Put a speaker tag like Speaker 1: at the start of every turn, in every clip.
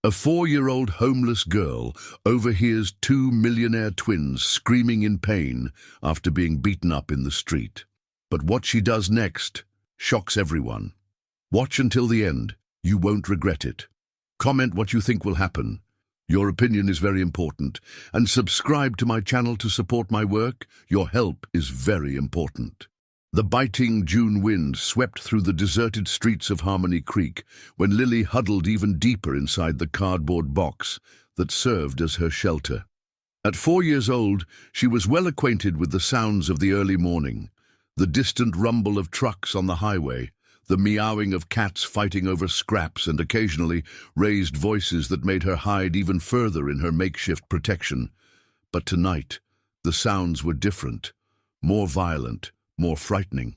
Speaker 1: A 4-year-old homeless girl overhears two millionaire twins screaming in pain after being beaten up in the street. But what she does next shocks everyone. Watch until the end. You won't regret it. Comment what you think will happen. Your opinion is very important. And subscribe to my channel to support my work. Your help is very important. The biting June wind swept through the deserted streets of Harmony Creek when Lily huddled even deeper inside the cardboard box that served as her shelter. At 4 years old, she was well acquainted with the sounds of the early morning, the distant rumble of trucks on the highway, the meowing of cats fighting over scraps, and occasionally raised voices that made her hide even further in her makeshift protection. But tonight, the sounds were different, more violent, more frightening.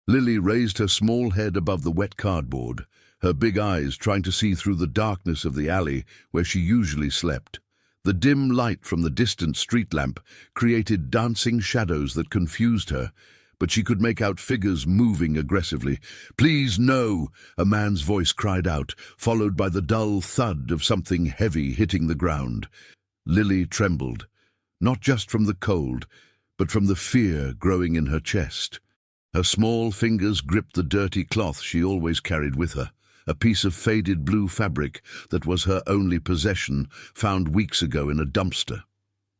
Speaker 1: Lily raised her small head above the wet cardboard, her big eyes trying to see through the darkness of the alley where she usually slept. The dim light from the distant street lamp created dancing shadows that confused her, but she could make out figures moving aggressively. "Please, no!" a man's voice cried out, followed by the dull thud of something heavy hitting the ground. Lily trembled, not just from the cold, but from the fear growing in her chest. Her small fingers gripped the dirty cloth she always carried with her, a piece of faded blue fabric that was her only possession, found weeks ago in a dumpster.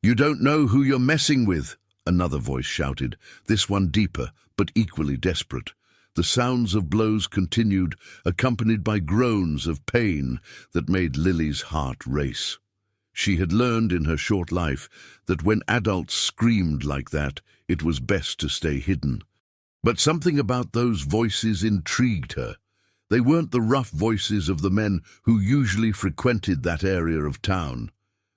Speaker 1: "You don't know who you're messing with," another voice shouted, this one deeper, but equally desperate. The sounds of blows continued, accompanied by groans of pain that made Lily's heart race. She had learned in her short life that when adults screamed like that, it was best to stay hidden. But something about those voices intrigued her. They weren't the rough voices of the men who usually frequented that area of town.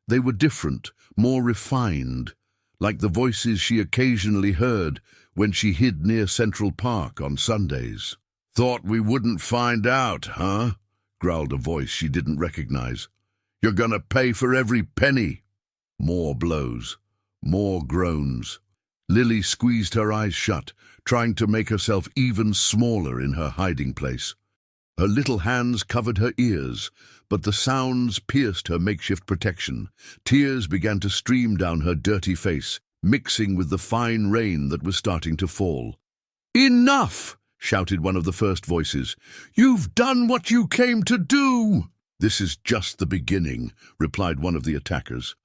Speaker 1: They were different, more refined, like the voices she occasionally heard when she hid near Central Park on Sundays. "Thought we wouldn't find out, huh?" growled a voice she didn't recognize. "You're gonna pay for every penny." More blows, more groans. Lily squeezed her eyes shut, trying to make herself even smaller in her hiding place. Her little hands covered her ears, but the sounds pierced her makeshift protection. Tears began to stream down her dirty face, mixing with the fine rain that was starting to fall. "Enough!" shouted one of the first voices. "You've done what you came to do!" "This is just the beginning," replied one of the attackers.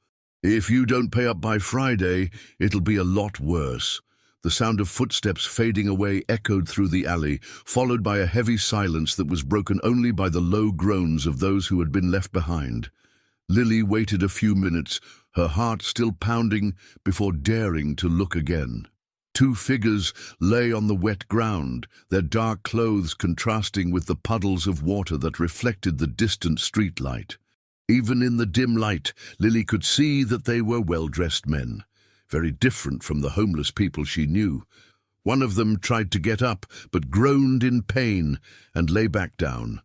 Speaker 1: "If you don't pay up by Friday, it'll be a lot worse." The sound of footsteps fading away echoed through the alley, followed by a heavy silence that was broken only by the low groans of those who had been left behind. Lily waited a few minutes, her heart still pounding, before daring to look again. Two figures lay on the wet ground, their dark clothes contrasting with the puddles of water that reflected the distant street light. Even in the dim light, Lily could see that they were well-dressed men, very different from the homeless people she knew. One of them tried to get up, but groaned in pain and lay back down.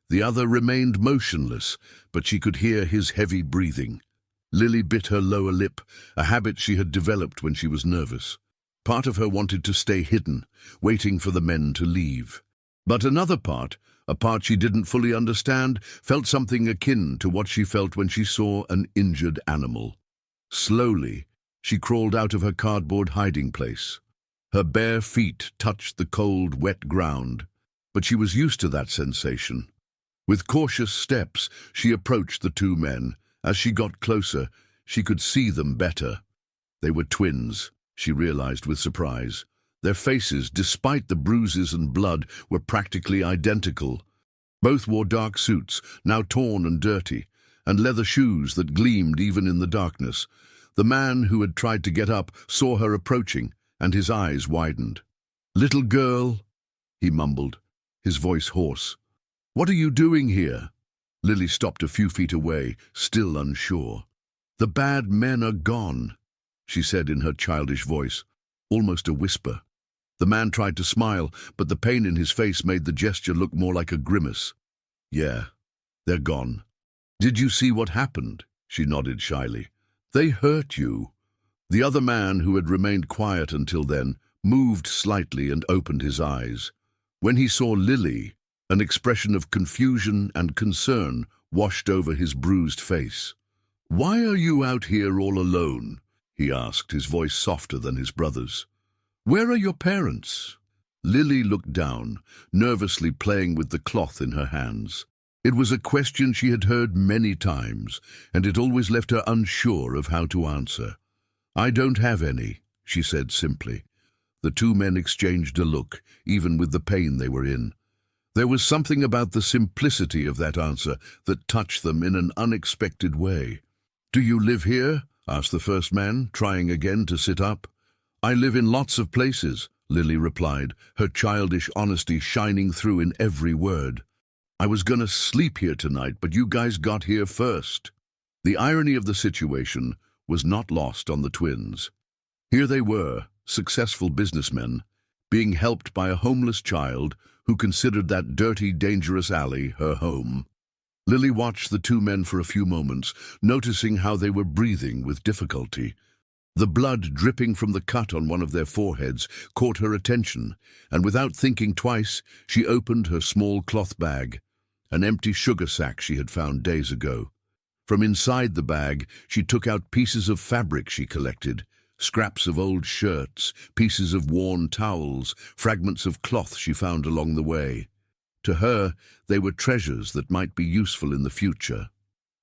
Speaker 1: The other remained motionless, but she could hear his heavy breathing. Lily bit her lower lip, a habit she had developed when she was nervous. Part of her wanted to stay hidden, waiting for the men to leave. But another part, a part she didn't fully understand, felt something akin to what she felt when she saw an injured animal. Slowly, she crawled out of her cardboard hiding place. Her bare feet touched the cold, wet ground, but she was used to that sensation. With cautious steps, she approached the two men. As she got closer, she could see them better. They were twins, she realized with surprise. Their faces, despite the bruises and blood, were practically identical. Both wore dark suits, now torn and dirty, and leather shoes that gleamed even in the darkness. The man who had tried to get up saw her approaching, and his eyes widened. "Little girl," he mumbled, his voice hoarse. "What are you doing here?" Lily stopped a few feet away, still unsure. "The bad men are gone," she said in her childish voice, almost a whisper. The man tried to smile, but the pain in his face made the gesture look more like a grimace. "Yeah, they're gone." "Did you see what happened?" She nodded shyly. "They hurt you." The other man, who had remained quiet until then, moved slightly and opened his eyes. When he saw Lily, an expression of confusion and concern washed over his bruised face. "Why are you out here all alone?" he asked, his voice softer than his brother's. "Where are your parents?" Lily looked down, nervously playing with the cloth in her hands. It was a question she had heard many times, and it always left her unsure of how to answer. "I don't have any," she said simply. The two men exchanged a look, even with the pain they were in. There was something about the simplicity of that answer that touched them in an unexpected way. "Do you live here?" asked the first man, trying again to sit up. "I live in lots of places," Lily replied, her childish honesty shining through in every word. "I was gonna sleep here tonight, but you guys got here first." The irony of the situation was not lost on the twins. Here they were, successful businessmen, being helped by a homeless child who considered that dirty, dangerous alley her home. Lily watched the two men for a few moments, noticing how they were breathing with difficulty. The blood dripping from the cut on one of their foreheads caught her attention, and without thinking twice, she opened her small cloth bag, an empty sugar sack she had found days ago. From inside the bag, she took out pieces of fabric she collected, scraps of old shirts, pieces of worn towels, fragments of cloth she found along the way. To her, they were treasures that might be useful in the future.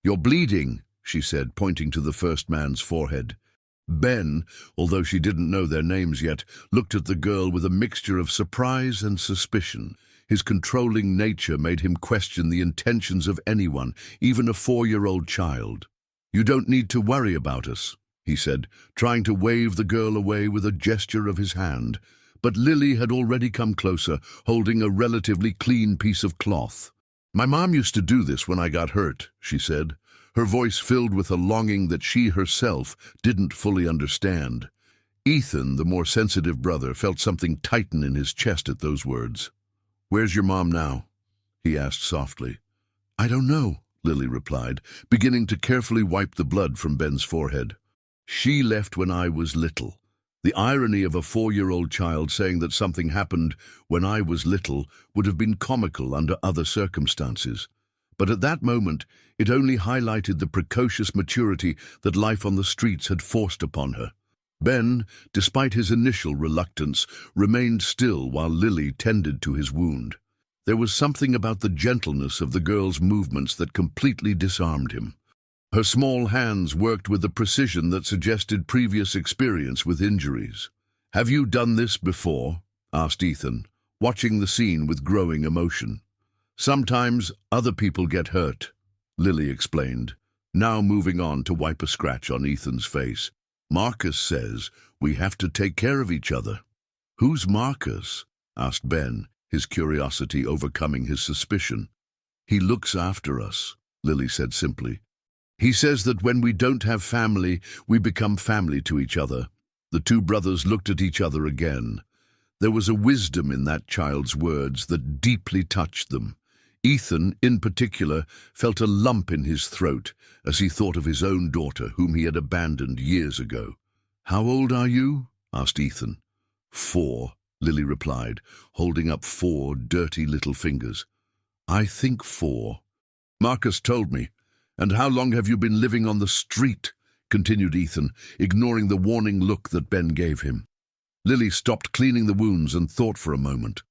Speaker 1: "You're bleeding," she said, pointing to the first man's forehead. Ben, although she didn't know their names yet, looked at the girl with a mixture of surprise and suspicion. His controlling nature made him question the intentions of anyone, even a 4-year-old child. "You don't need to worry about us," he said, trying to wave the girl away with a gesture of his hand. But Lily had already come closer, holding a relatively clean piece of cloth. "My mom used to do this when I got hurt," she said, her voice filled with a longing that she herself didn't fully understand. Ethan, the more sensitive brother, felt something tighten in his chest at those words. "Where's your mom now?" he asked softly. "I don't know," Lily replied, beginning to carefully wipe the blood from Ben's forehead. "She left when I was little." The irony of a 4-year-old child saying that something happened when I was little would have been comical under other circumstances. But at that moment, it only highlighted the precocious maturity that life on the streets had forced upon her. Ben, despite his initial reluctance, remained still while Lily tended to his wound. There was something about the gentleness of the girl's movements that completely disarmed him. Her small hands worked with a precision that suggested previous experience with injuries. "Have you done this before?" asked Ethan, watching the scene with growing emotion. "Sometimes other people get hurt," Lily explained, now moving on to wipe a scratch on Ethan's face. "Marcus says we have to take care of each other." "Who's Marcus?" asked Ben, his curiosity overcoming his suspicion. "He looks after us," Lily said simply. "He says that when we don't have family, we become family to each other." The two brothers looked at each other again. There was a wisdom in that child's words that deeply touched them. Ethan, in particular, felt a lump in his throat as he thought of his own daughter, whom he had abandoned years ago. "How old are you?" asked Ethan. 4, Lily replied, holding up 4 dirty little fingers. "I think 4. Marcus told me. And how long have you been living on the street?" continued Ethan, ignoring the warning look that Ben gave him. Lily stopped cleaning the wounds and thought for a moment.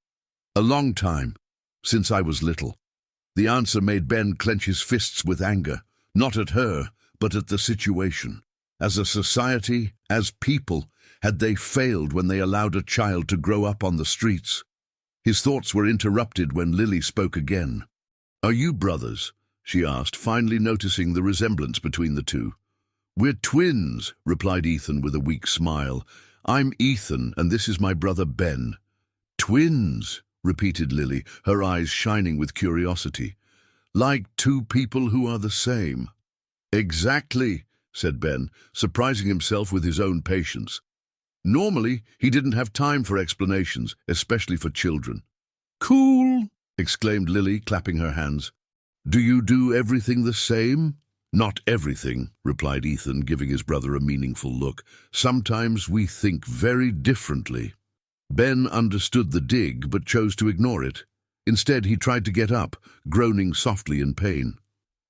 Speaker 1: "A long time, since I was little." The answer made Ben clench his fists with anger, not at her, but at the situation. As a society, as people, had they failed when they allowed a child to grow up on the streets? His thoughts were interrupted when Lily spoke again. "Are you brothers?" she asked, finally noticing the resemblance between the two. "We're twins," replied Ethan with a weak smile. "I'm Ethan, and this is my brother Ben." "Twins," repeated Lily, her eyes shining with curiosity. "Like two people who are the same." "Exactly," said Ben, surprising himself with his own patience. Normally, he didn't have time for explanations, especially for children. "Cool," exclaimed Lily, clapping her hands. "Do you do everything the same?" "Not everything," replied Ethan, giving his brother a meaningful look. "Sometimes we think very differently." Ben understood the dig, but chose to ignore it. Instead, he tried to get up, groaning softly in pain.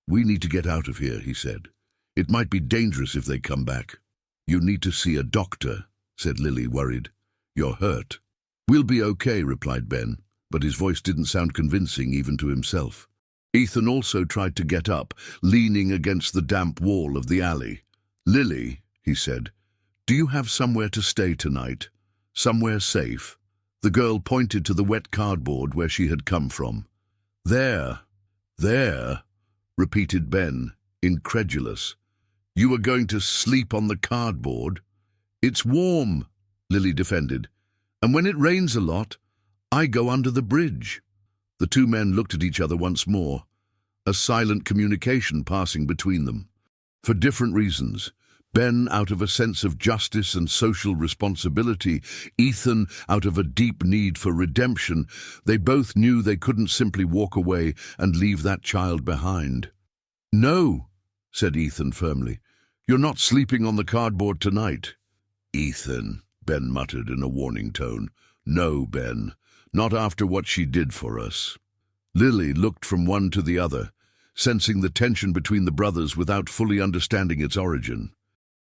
Speaker 1: "We need to get out of here," he said. "It might be dangerous if they come back." "You need to see a doctor," said Lily, worried. "You're hurt." "We'll be okay," replied Ben, but his voice didn't sound convincing even to himself. Ethan also tried to get up, leaning against the damp wall of the alley. "Lily," he said, "do you have somewhere to stay tonight? Somewhere safe?" The girl pointed to the wet cardboard where she had come from. "There, there," repeated Ben, incredulous. "You were going to sleep on the cardboard?" "It's warm," Lily defended, "and when it rains a lot, I go under the bridge." The two men looked at each other once more, a silent communication passing between them. For different reasons, Ben out of a sense of justice and social responsibility, Ethan out of a deep need for redemption, they both knew they couldn't simply walk away and leave that child behind. "No," said Ethan firmly, "you're not sleeping on the cardboard tonight." "Ethan," Ben muttered in a warning tone. "No, Ben, not after what she did for us." Lily looked from one to the other, sensing the tension between the brothers without fully understanding its origin.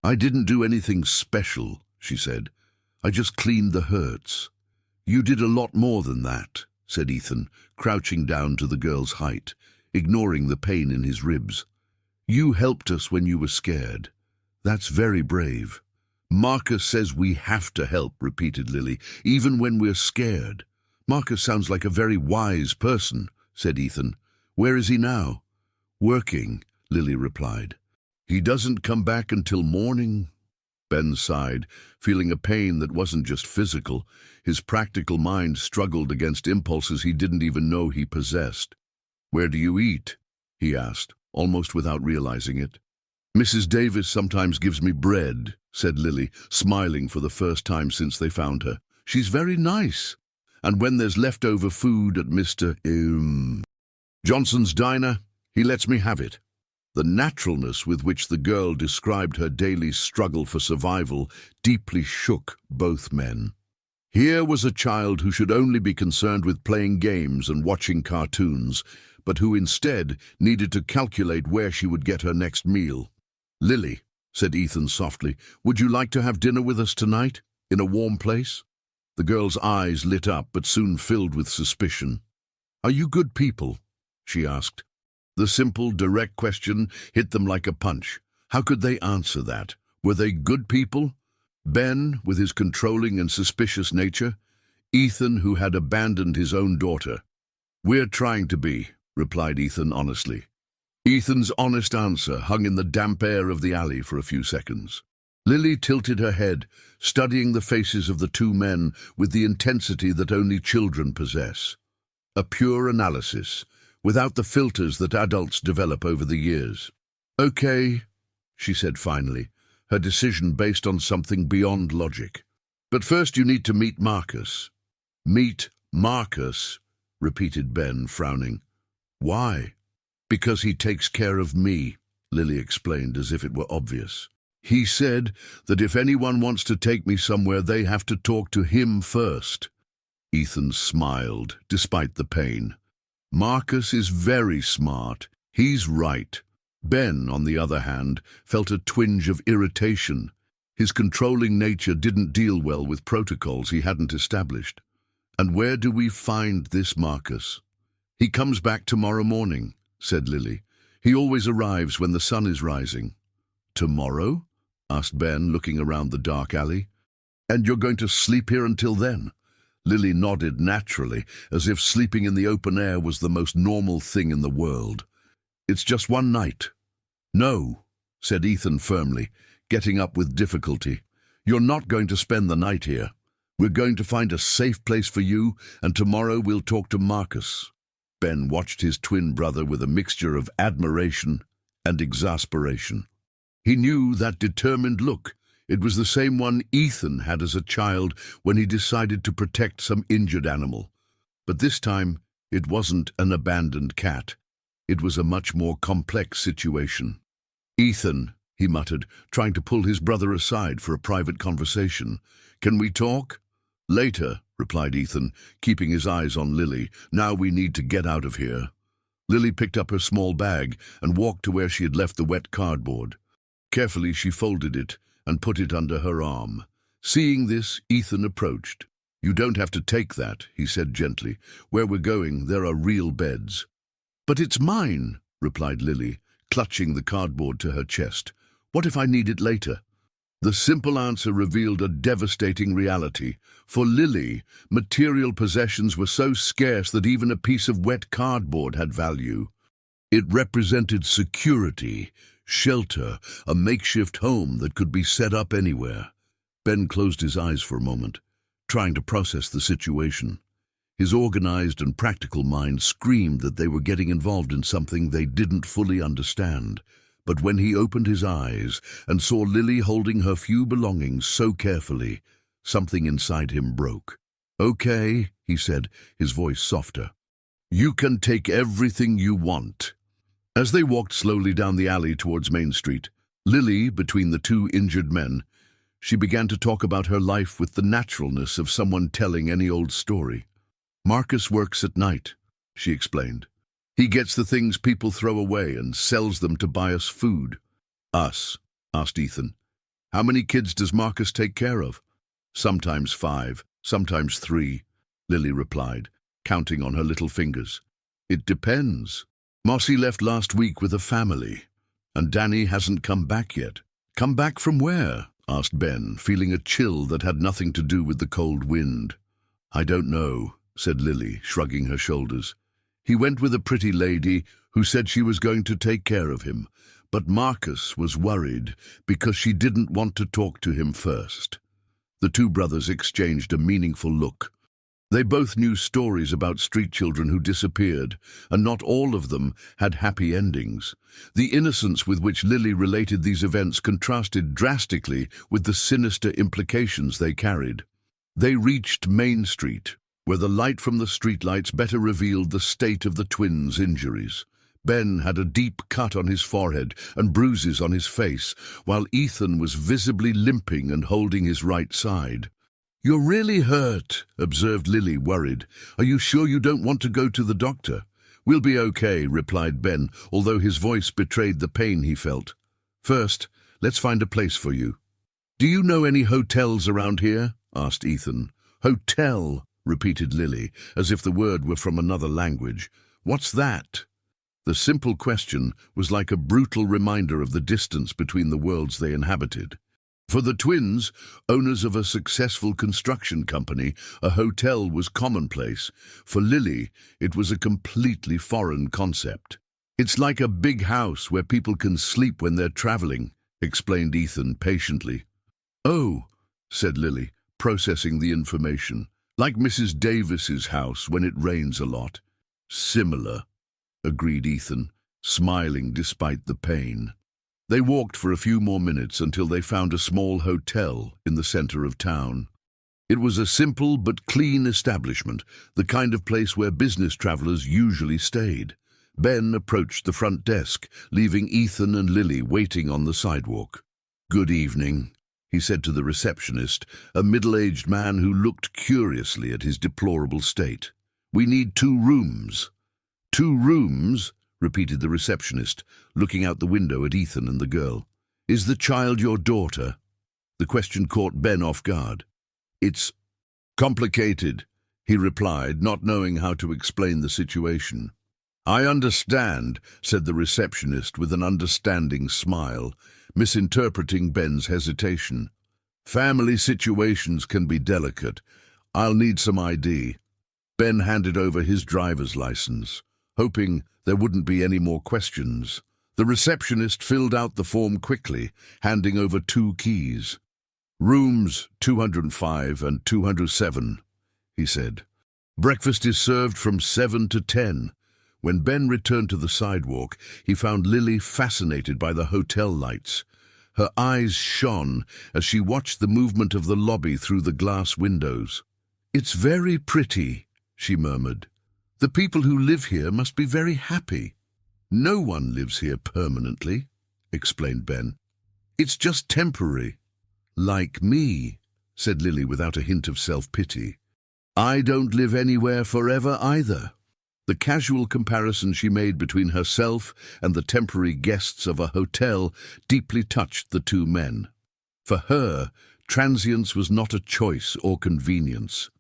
Speaker 1: "I didn't do anything special," she said. "I just cleaned the hurts." "You did a lot more than that," said Ethan, crouching down to the girl's height, ignoring the pain in his ribs. "You helped us when you were scared. That's very brave." "Marcus says we have to help," repeated Lily, "even when we're scared." "Marcus sounds like a very wise person," said Ethan. "Where is he now?" "Working," Lily replied. "He doesn't come back until morning." Ben sighed, feeling a pain that wasn't just physical. His practical mind struggled against impulses he didn't even know he possessed. "Where do you eat?" he asked, almost without realizing it. "Mrs. Davis sometimes gives me bread," said Lily, smiling for the first time since they found her. "She's very nice. And when there's leftover food at Mr. Johnson's diner, he lets me have it." The naturalness with which the girl described her daily struggle for survival deeply shook both men. Here was a child who should only be concerned with playing games and watching cartoons, but who instead needed to calculate where she would get her next meal. "Lily," said Ethan softly, "would you like to have dinner with us tonight, in a warm place?" The girl's eyes lit up, but soon filled with suspicion. "Are you good people?" she asked. The simple, direct question hit them like a punch. How could they answer that? Were they good people? Ben, with his controlling and suspicious nature? Ethan, who had abandoned his own daughter? "We're trying to be," replied Ethan honestly. Ethan's honest answer hung in the damp air of the alley for a few seconds. Lily tilted her head, studying the faces of the two men with the intensity that only children possess. A pure analysis, without the filters that adults develop over the years. "Okay," she said finally, her decision based on something beyond logic. "But first you need to meet Marcus." "Meet Marcus," repeated Ben, frowning. "Why?" "Because he takes care of me," Lily explained as if it were obvious. "He said that if anyone wants to take me somewhere, they have to talk to him first." Ethan smiled, despite the pain. "Marcus is very smart. He's right." Ben, on the other hand, felt a twinge of irritation. His controlling nature didn't deal well with protocols he hadn't established. "And where do we find this Marcus?" "He comes back tomorrow morning," said Lily. "He always arrives when the sun is rising." "Tomorrow?" asked Ben, looking around the dark alley. "And you're going to sleep here until then?" Lily nodded naturally, as if sleeping in the open air was the most normal thing in the world. "It's just one night." "No," said Ethan firmly, getting up with difficulty. "You're not going to spend the night here. We're going to find a safe place for you, and tomorrow we'll talk to Marcus." Ben watched his twin brother with a mixture of admiration and exasperation. He knew that determined look. It was the same one Ethan had as a child when he decided to protect some injured animal. But this time, it wasn't an abandoned cat. It was a much more complex situation. "Ethan," he muttered, trying to pull his brother aside for a private conversation. "Can we talk?" "Later," replied Ethan, keeping his eyes on Lily. "Now we need to get out of here." Lily picked up her small bag and walked to where she had left the wet cardboard. Carefully, she folded it and put it under her arm. Seeing this, Ethan approached. "You don't have to take that," he said gently. "Where we're going, there are real beds." "But it's mine," replied Lily, clutching the cardboard to her chest. "What if I need it later?" The simple answer revealed a devastating reality. For Lily, material possessions were so scarce that even a piece of wet cardboard had value. It represented security, shelter, a makeshift home that could be set up anywhere. Ben closed his eyes for a moment, trying to process the situation. His organized and practical mind screamed that they were getting involved in something they didn't fully understand. But when he opened his eyes and saw Lily holding her few belongings so carefully, something inside him broke. "Okay," he said, his voice softer. "You can take everything you want." As they walked slowly down the alley towards Main Street, Lily, between the two injured men, she began to talk about her life with the naturalness of someone telling any old story. "Marcus works at night," she explained. "He gets the things people throw away and sells them to buy us food." "Us?" asked Ethan. "How many kids does Marcus take care of?" "Sometimes 5, sometimes 3, Lily replied, counting on her little fingers. "It depends. Mossy left last week with a family, and Danny hasn't come back yet." "Come back from where?" asked Ben, feeling a chill that had nothing to do with the cold wind. "I don't know," said Lily, shrugging her shoulders. "He went with a pretty lady who said she was going to take care of him, but Marcus was worried because she didn't want to talk to him first." The two brothers exchanged a meaningful look. They both knew stories about street children who disappeared, and not all of them had happy endings. The innocence with which Lily related these events contrasted drastically with the sinister implications they carried. They reached Main Street, where the light from the streetlights better revealed the state of the twins' injuries. Ben had a deep cut on his forehead and bruises on his face, while Ethan was visibly limping and holding his right side. "You're really hurt," observed Lily, worried. "Are you sure you don't want to go to the doctor?" "We'll be okay," replied Ben, although his voice betrayed the pain he felt. "First, let's find a place for you." "Do you know any hotels around here?" asked Ethan. "Hotel," repeated Lily, as if the word were from another language. "What's that?" The simple question was like a brutal reminder of the distance between the worlds they inhabited. For the twins, owners of a successful construction company, a hotel was commonplace. For Lily, it was a completely foreign concept. "It's like a big house where people can sleep when they're traveling," explained Ethan patiently. "Oh," said Lily, processing the information. "Like Mrs. Davis's house when it rains a lot." "Similar," agreed Ethan, smiling despite the pain. They walked for a few more minutes until they found a small hotel in the center of town. It was a simple but clean establishment, the kind of place where business travelers usually stayed. Ben approached the front desk, leaving Ethan and Lily waiting on the sidewalk. "Good evening," he said to the receptionist, a middle-aged man who looked curiously at his deplorable state. "We need 2 rooms." "2 rooms?" repeated the receptionist, looking out the window at Ethan and the girl. "Is the child your daughter?" The question caught Ben off guard. "It's complicated," he replied, not knowing how to explain the situation. "I understand," said the receptionist with an understanding smile, misinterpreting Ben's hesitation. "Family situations can be delicate. I'll need some ID." Ben handed over his driver's license, hoping there wouldn't be any more questions. The receptionist filled out the form quickly, handing over 2 keys. "Rooms 205 and 207, he said. "Breakfast is served from 7 to 10. When Ben returned to the sidewalk, he found Lily fascinated by the hotel lights. Her eyes shone as she watched the movement of the lobby through the glass windows. "It's very pretty," she murmured. "The people who live here must be very happy." "No one lives here permanently," explained Ben. "It's just temporary." "Like me," said Lily without a hint of self-pity. "I don't live anywhere forever either." The casual comparison she made between herself and the temporary guests of a hotel deeply touched the two men. For her, transience was not a choice or convenience.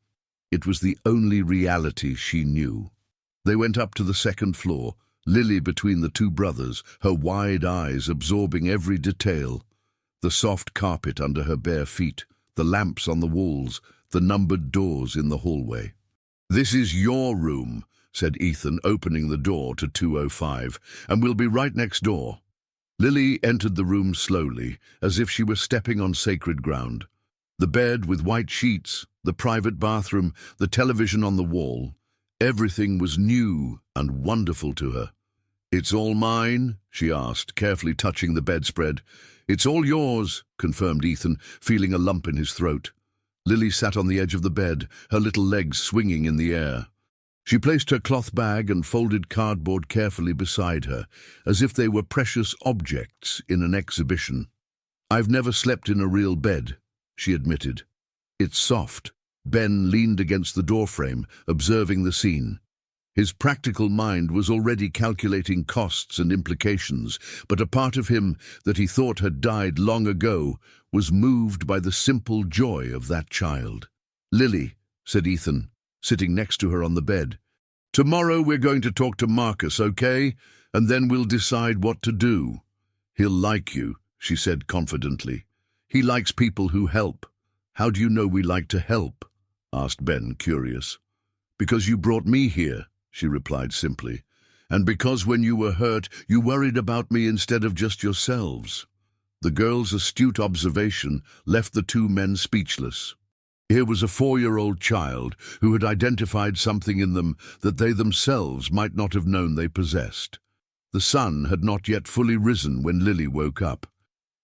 Speaker 1: It was the only reality she knew. They went up to the second floor, Lily between the two brothers, her wide eyes absorbing every detail. The soft carpet under her bare feet, the lamps on the walls, the numbered doors in the hallway. "This is your room," said Ethan, opening the door to 205, "and we'll be right next door." Lily entered the room slowly, as if she were stepping on sacred ground. The bed with white sheets, the private bathroom, the television on the wall, everything was new and wonderful to her. "It's all mine?" she asked, carefully touching the bedspread. "It's all yours," confirmed Ethan, feeling a lump in his throat. Lily sat on the edge of the bed, her little legs swinging in the air. She placed her cloth bag and folded cardboard carefully beside her, as if they were precious objects in an exhibition. "I've never slept in a real bed," she admitted. "It's soft." Ben leaned against the doorframe, observing the scene. His practical mind was already calculating costs and implications, but a part of him that he thought had died long ago was moved by the simple joy of that child. "Lily," said Ethan, sitting next to her on the bed, "tomorrow we're going to talk to Marcus, okay? And then we'll decide what to do." "He'll like you," she said confidently. "He likes people who help." "How do you know we like to help?" asked Ben, curious. "Because you brought me here," she replied simply. "And because when you were hurt, you worried about me instead of just yourselves." The girl's astute observation left the two men speechless. Here was a 4-year-old child who had identified something in them that they themselves might not have known they possessed. The sun had not yet fully risen when Lily woke up.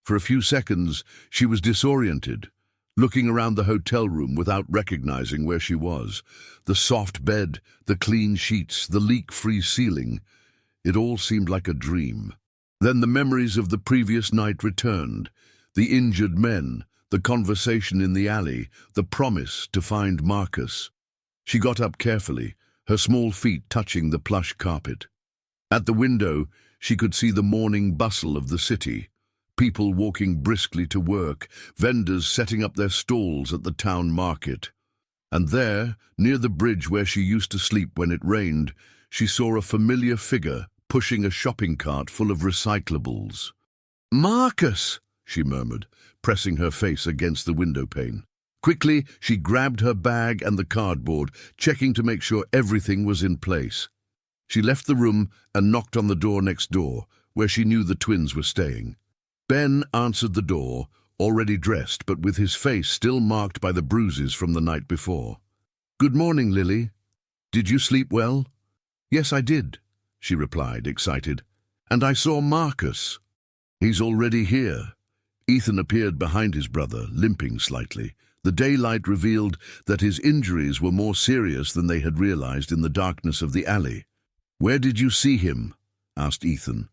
Speaker 1: For a few seconds, she was disoriented, looking around the hotel room without recognizing where she was. The soft bed, the clean sheets, the leak-free ceiling. It all seemed like a dream. Then the memories of the previous night returned. The injured men, the conversation in the alley, the promise to find Marcus. She got up carefully, her small feet touching the plush carpet. At the window, she could see the morning bustle of the city. People walking briskly to work, vendors setting up their stalls at the town market. And there, near the bridge where she used to sleep when it rained, she saw a familiar figure pushing a shopping cart full of recyclables. "Marcus!" she murmured, pressing her face against the window pane. Quickly, she grabbed her bag and the cardboard, checking to make sure everything was in place. She left the room and knocked on the door next door, where she knew the twins were staying. Ben answered the door, already dressed, but with his face still marked by the bruises from the night before. "Good morning, Lily. Did you sleep well?" "Yes, I did," she replied, excited. "And I saw Marcus." "He's already here." Ethan appeared behind his brother, limping slightly. The daylight revealed that his injuries were more serious than they had realized in the darkness of the alley. "Where did you see him?" asked Ethan.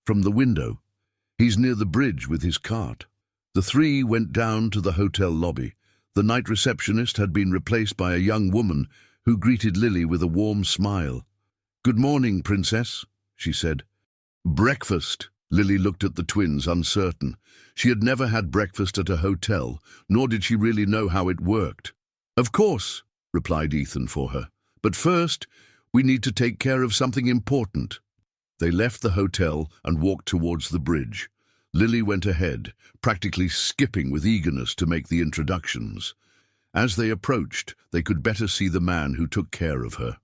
Speaker 1: "From the window. He's near the bridge with his cart." The three went down to the hotel lobby. The night receptionist had been replaced by a young woman who greeted Lily with a warm smile. "Good morning, Princess," she said. "Breakfast." Lily looked at the twins, uncertain. She had never had breakfast at a hotel, nor did she really know how it worked. "Of course," replied Ethan for her. "But first, we need to take care of something important." They left the hotel and walked towards the bridge. Lily went ahead, practically skipping with eagerness to make the introductions. As they approached, they could better see the man who took care of her.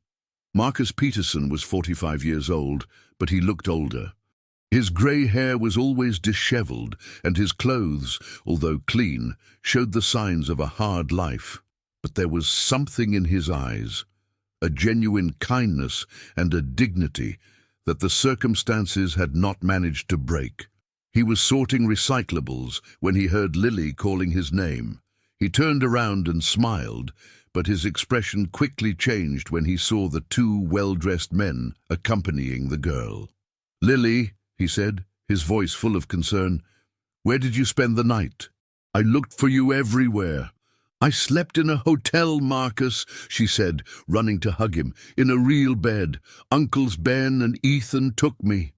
Speaker 1: Marcus Peterson was 45 years old, but he looked older. His grey hair was always disheveled, and his clothes, although clean, showed the signs of a hard life. But there was something in his eyes, a genuine kindness and a dignity that the circumstances had not managed to break. He was sorting recyclables when he heard Lily calling his name. He turned around and smiled, but his expression quickly changed when he saw the two well-dressed men accompanying the girl. "Lily," he said, his voice full of concern, "where did you spend the night? I looked for you everywhere." "I slept in a hotel, Marcus," she said, running to hug him. "In a real bed. Uncles Ben and Ethan took me."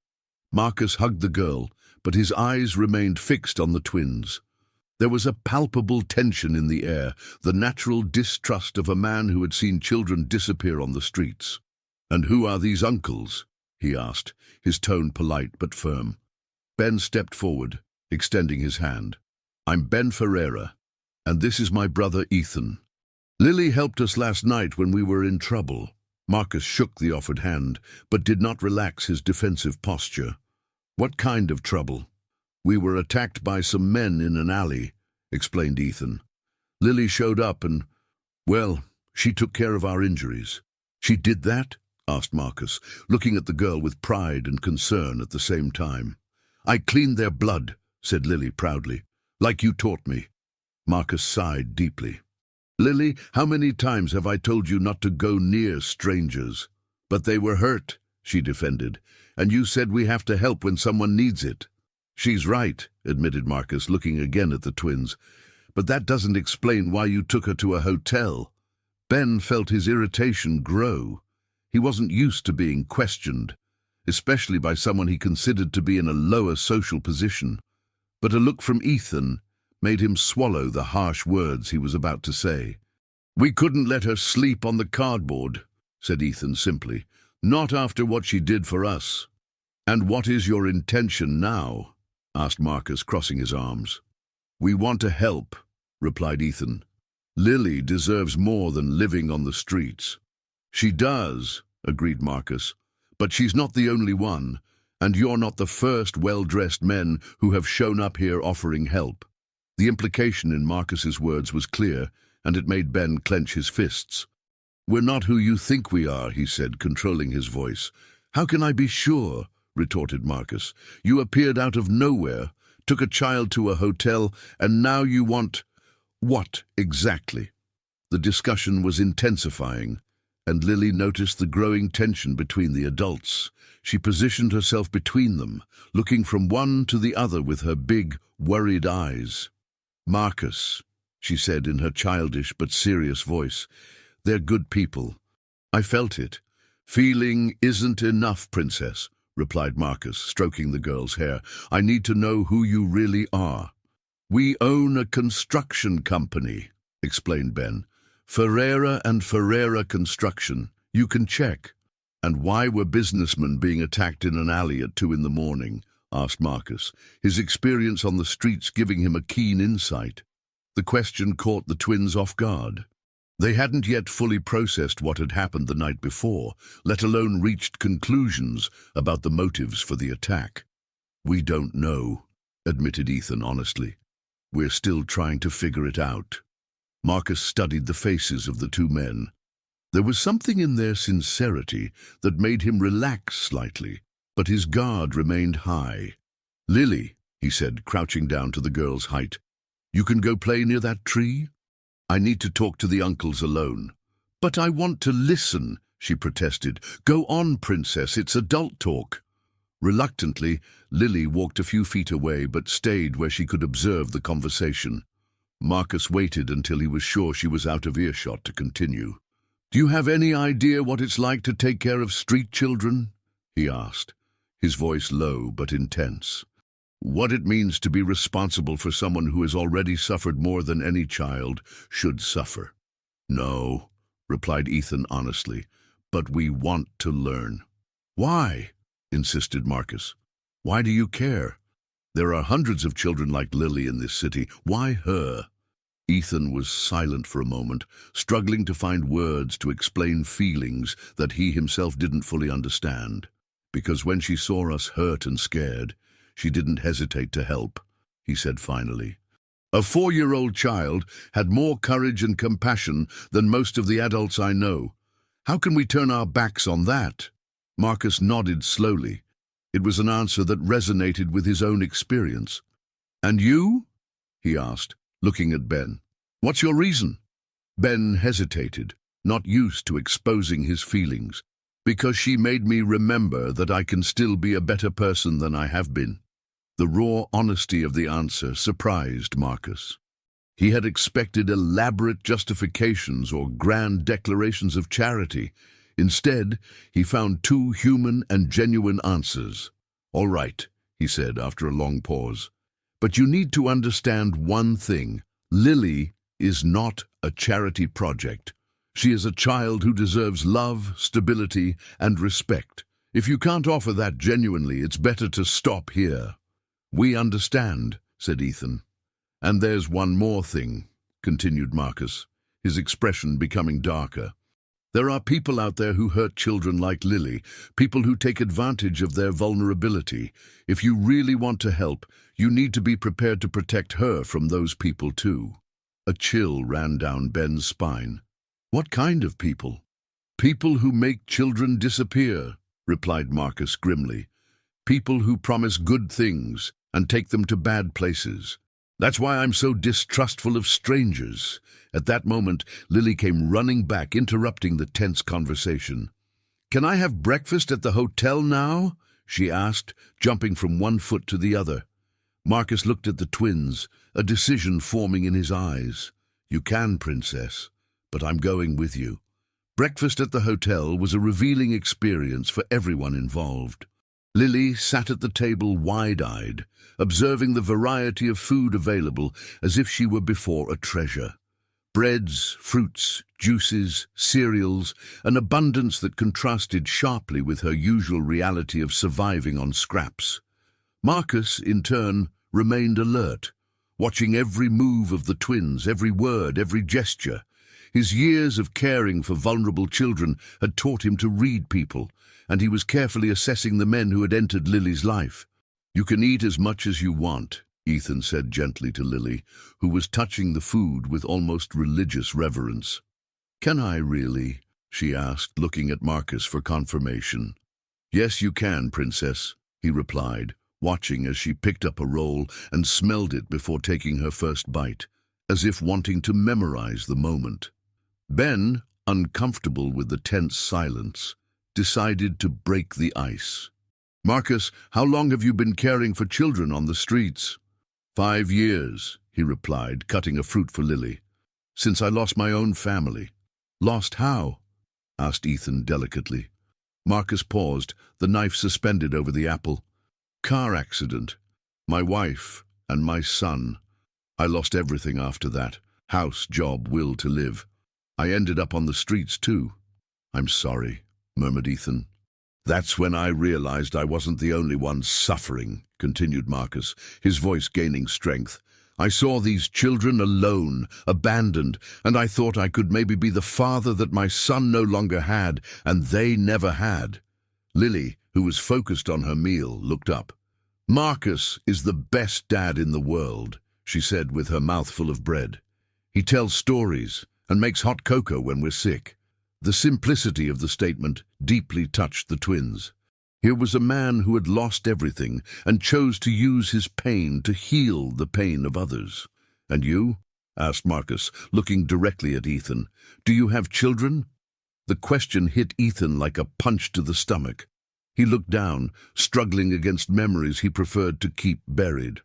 Speaker 1: Marcus hugged the girl, but his eyes remained fixed on the twins. There was a palpable tension in the air, the natural distrust of a man who had seen children disappear on the streets. "And who are these uncles?" he asked, his tone polite but firm. Ben stepped forward, extending his hand. "I'm Ben Ferreira, and this is my brother Ethan. Lily helped us last night when we were in trouble." Marcus shook the offered hand, but did not relax his defensive posture. "What kind of trouble?" "We were attacked by some men in an alley," explained Ethan. "Lily showed up and, well, she took care of our injuries." "She did that?" asked Marcus, looking at the girl with pride and concern at the same time. "I cleaned their blood," said Lily proudly, "like you taught me." Marcus sighed deeply. "Lily, how many times have I told you not to go near strangers?" "But they were hurt," she defended, "and you said we have to help when someone needs it." "She's right," admitted Marcus, looking again at the twins. "But that doesn't explain why you took her to a hotel." Ben felt his irritation grow. He wasn't used to being questioned, especially by someone he considered to be in a lower social position. But a look from Ethan made him swallow the harsh words he was about to say. "We couldn't let her sleep on the cardboard," said Ethan simply. "Not after what she did for us." "And what is your intention now?" asked Marcus, crossing his arms. "We want to help," replied Ethan. "Lily deserves more than living on the streets." "She does," agreed Marcus, "but she's not the only one, and you're not the first well-dressed men who have shown up here offering help." The implication in Marcus's words was clear, and it made Ben clench his fists. "We're not who you think we are," he said, controlling his voice. "How can I be sure?" retorted Marcus. "You appeared out of nowhere, took a child to a hotel, and now you want—" "What exactly?" The discussion was intensifying, and Lily noticed the growing tension between the adults. She positioned herself between them, looking from one to the other with her big, worried eyes. "Marcus," she said in her childish but serious voice, "they're good people. I felt it." "Feeling isn't enough, Princess," replied Marcus, stroking the girl's hair. "I need to know who you really are." "We own a construction company," explained Ben. "Ferreira and Ferreira Construction. You can check." "And why were businessmen being attacked in an alley at 2 a.m, asked Marcus, his experience on the streets giving him a keen insight. The question caught the twins off guard. They hadn't yet fully processed what had happened the night before, let alone reached conclusions about the motives for the attack. "We don't know," admitted Ethan honestly. "We're still trying to figure it out." Marcus studied the faces of the two men. There was something in their sincerity that made him relax slightly, but his guard remained high. "Lily," he said, crouching down to the girl's height, "you can go play near that tree? I need to talk to the uncles alone." "But I want to listen," she protested. "Go on, Princess, it's adult talk." Reluctantly, Lily walked a few feet away but stayed where she could observe the conversation. Marcus waited until he was sure she was out of earshot to continue. "Do you have any idea what it's like to take care of street children?" he asked, his voice low but intense. "What it means to be responsible for someone who has already suffered more than any child should suffer." "No," replied Ethan honestly, "but we want to learn." "Why?" insisted Marcus. "Why do you care? There are hundreds of children like Lily in this city. Why her?" Ethan was silent for a moment, struggling to find words to explain feelings that he himself didn't fully understand. "Because when she saw us hurt and scared, she didn't hesitate to help," he said finally. "A 4-year-old child had more courage and compassion than most of the adults I know. How can we turn our backs on that?" Marcus nodded slowly. It was an answer that resonated with his own experience. "And you?" he asked, looking at Ben. "What's your reason?" Ben hesitated, not used to exposing his feelings. "Because she made me remember that I can still be a better person than I have been." The raw honesty of the answer surprised Marcus. He had expected elaborate justifications or grand declarations of charity. Instead, he found two human and genuine answers. "All right," he said after a long pause. "But you need to understand one thing. Lily is not a charity project. She is a child who deserves love, stability, and respect. If you can't offer that genuinely, it's better to stop here." "We understand," said Ethan. "And there's one more thing," continued Marcus, his expression becoming darker. "There are people out there who hurt children like Lily, people who take advantage of their vulnerability. If you really want to help, you need to be prepared to protect her from those people too." A chill ran down Ben's spine. "What kind of people?" "People who make children disappear," replied Marcus grimly. "People who promise good things and take them to bad places. That's why I'm so distrustful of strangers." At that moment, Lily came running back, interrupting the tense conversation. "Can I have breakfast at the hotel now?" she asked, jumping from one foot to the other. Marcus looked at the twins, a decision forming in his eyes. "You can, princess, but I'm going with you." Breakfast at the hotel was a revealing experience for everyone involved. Lily sat at the table wide-eyed, observing the variety of food available as if she were before a treasure. Breads, fruits, juices, cereals, an abundance that contrasted sharply with her usual reality of surviving on scraps. Marcus, in turn, remained alert, watching every move of the twins, every word, every gesture. His years of caring for vulnerable children had taught him to read people, and he was carefully assessing the men who had entered Lily's life. "You can eat as much as you want," Ethan said gently to Lily, who was touching the food with almost religious reverence. "Can I really?" she asked, looking at Marcus for confirmation. "Yes, you can, princess," he replied, watching as she picked up a roll and smelled it before taking her first bite, as if wanting to memorize the moment. Ben, uncomfortable with the tense silence, decided to break the ice. "Marcus, how long have you been caring for children on the streets?" 5 years, he replied, cutting a fruit for Lily. "Since I lost my own family." "Lost how?" asked Ethan delicately. Marcus paused, the knife suspended over the apple. "Car accident. My wife and my son. I lost everything after that. House, job, will to live. I ended up on the streets too." "I'm sorry," murmured Ethan. "That's when I realized I wasn't the only one suffering," continued Marcus, his voice gaining strength. "I saw these children alone, abandoned, and I thought I could maybe be the father that my son no longer had, and they never had." Lily, who was focused on her meal, looked up. "Marcus is the best dad in the world," she said with her mouth full of bread. "He tells stories and makes hot cocoa when we're sick." The simplicity of the statement deeply touched the twins. Here was a man who had lost everything and chose to use his pain to heal the pain of others. "And you?" asked Marcus, looking directly at Ethan. "Do you have children?" The question hit Ethan like a punch to the stomach. He looked down, struggling against memories he preferred to keep buried.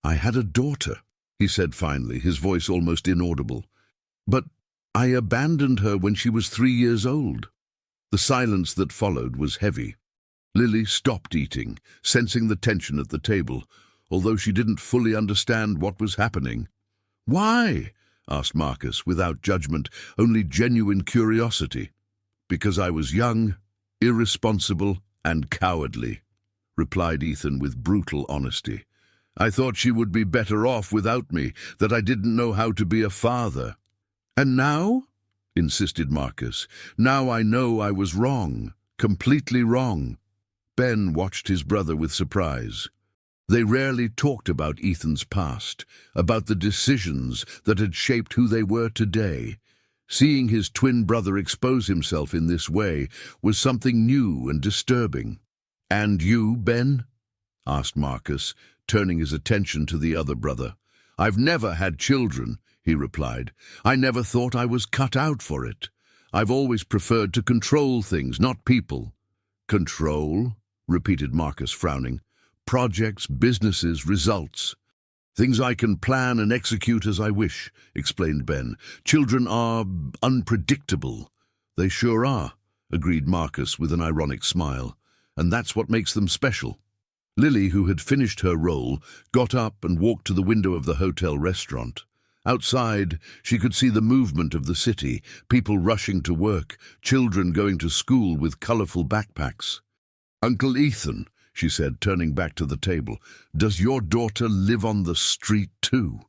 Speaker 1: "I had a daughter," he said finally, his voice almost inaudible. "But I abandoned her when she was 3 years old." The silence that followed was heavy. Lily stopped eating, sensing the tension at the table, although she didn't fully understand what was happening. "Why?" asked Marcus, without judgment, only genuine curiosity. "Because I was young, irresponsible, and cowardly," replied Ethan with brutal honesty. "I thought she would be better off without me, that I didn't know how to be a father." "And now?" insisted Marcus. "Now I know I was wrong, completely wrong." Ben watched his brother with surprise. They rarely talked about Ethan's past, about the decisions that had shaped who they were today. Seeing his twin brother expose himself in this way was something new and disturbing. "And you, Ben?" asked Marcus, turning his attention to the other brother. "I've never had children," he replied. "I never thought I was cut out for it. I've always preferred to control things, not people." "Control?" repeated Marcus, frowning. "Projects, businesses, results." Things I can plan and execute as I wish, explained Ben. Children are unpredictable. They sure are, agreed Marcus with an ironic smile. And that's what makes them special. Lily, who had finished her roll, got up and walked to the window of the hotel restaurant. Outside, she could see the movement of the city, people rushing to work, children going to school with colourful backpacks. "Uncle Ethan," she said, turning back to the table, "does your daughter live on the street too?"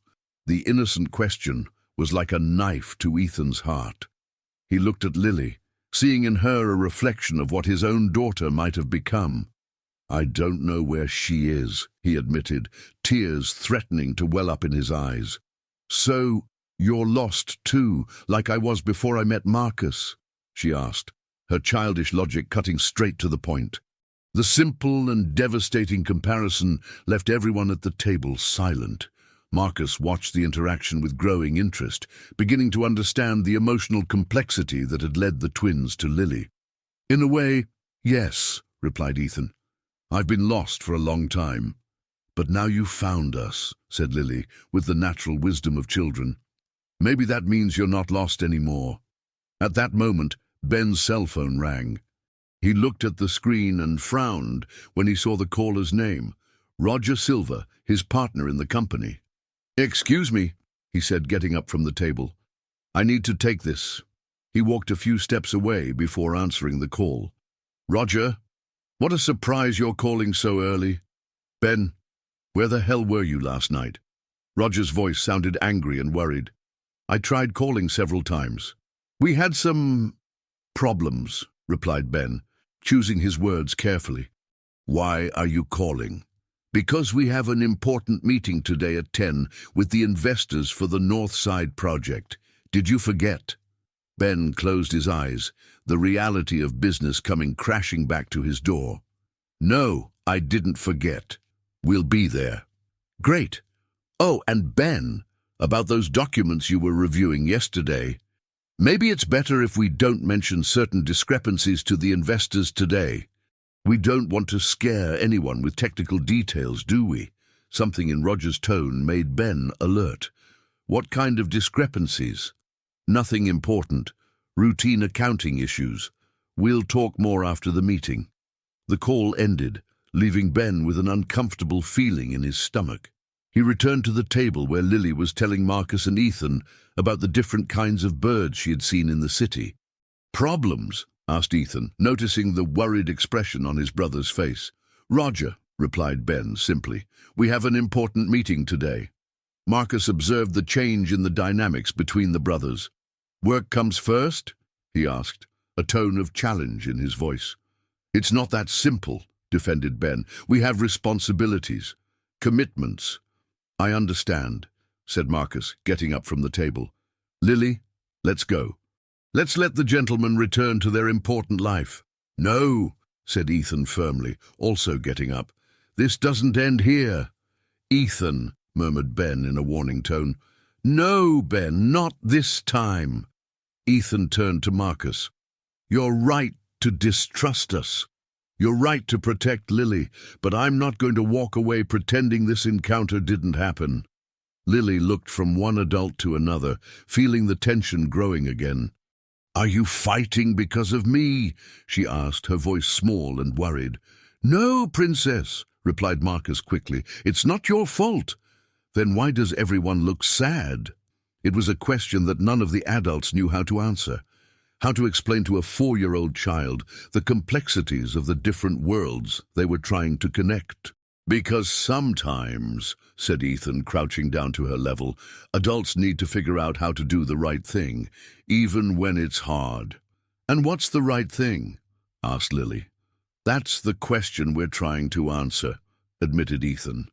Speaker 1: The innocent question was like a knife to Ethan's heart. He looked at Lily, seeing in her a reflection of what his own daughter might have become. "I don't know where she is," he admitted, tears threatening to well up in his eyes. "So, you're lost too, like I was before I met Marcus?" she asked, her childish logic cutting straight to the point. The simple and devastating comparison left everyone at the table silent. Marcus watched the interaction with growing interest, beginning to understand the emotional complexity that had led the twins to Lily. "In a way, yes," replied Ethan. "I've been lost for a long time. But now you've found us," said Lily, with the natural wisdom of children. "Maybe that means you're not lost anymore." At that moment, Ben's cell phone rang. He looked at the screen and frowned when he saw the caller's name, Roger Silver, his partner in the company. "Excuse me," he said, getting up from the table. "I need to take this." He walked a few steps away before answering the call. "Roger, what a surprise you're calling so early." "Ben, where the hell were you last night?" Roger's voice sounded angry and worried. "I tried calling several times. We had some problems," replied Ben, choosing his words carefully. "Why are you calling?" "Because we have an important meeting today at 10 with the investors for the North Side project. Did you forget?" Ben closed his eyes, the reality of business coming crashing back to his door. "No, I didn't forget. We'll be there." "Great. Oh, and Ben, about those documents you were reviewing yesterday. Maybe it's better if we don't mention certain discrepancies to the investors today. We don't want to scare anyone with technical details, do we?" Something in Roger's tone made Ben alert. "What kind of discrepancies?" "Nothing important. Routine accounting issues. We'll talk more after the meeting." The call ended, leaving Ben with an uncomfortable feeling in his stomach. He returned to the table where Lily was telling Marcus and Ethan about the different kinds of birds she had seen in the city. "Problems?" asked Ethan, noticing the worried expression on his brother's face. "Roger," replied Ben simply, "we have an important meeting today." Marcus observed the change in the dynamics between the brothers. "Work comes first?" he asked, a tone of challenge in his voice. "It's not that simple," defended Ben. "We have responsibilities, commitments." "I understand," said Marcus, getting up from the table. "Lily, let's go. Let's let the gentlemen return to their important life." "No," said Ethan firmly, also getting up. "This doesn't end here." "Ethan," murmured Ben in a warning tone. "No, Ben, not this time." Ethan turned to Marcus. "You're right to distrust us. You're right to protect Lily, but I'm not going to walk away pretending this encounter didn't happen." Lily looked from one adult to another, feeling the tension growing again. "Are you fighting because of me?" she asked, her voice small and worried. "No, Princess," replied Marcus quickly. "It's not your fault." "Then why does everyone look sad?" It was a question that none of the adults knew how to answer. How to explain to a 4-year-old child the complexities of the different worlds they were trying to connect. "Because sometimes," said Ethan, crouching down to her level, "adults need to figure out how to do the right thing, even when it's hard." "And what's the right thing?" asked Lily. "That's the question we're trying to answer," admitted Ethan.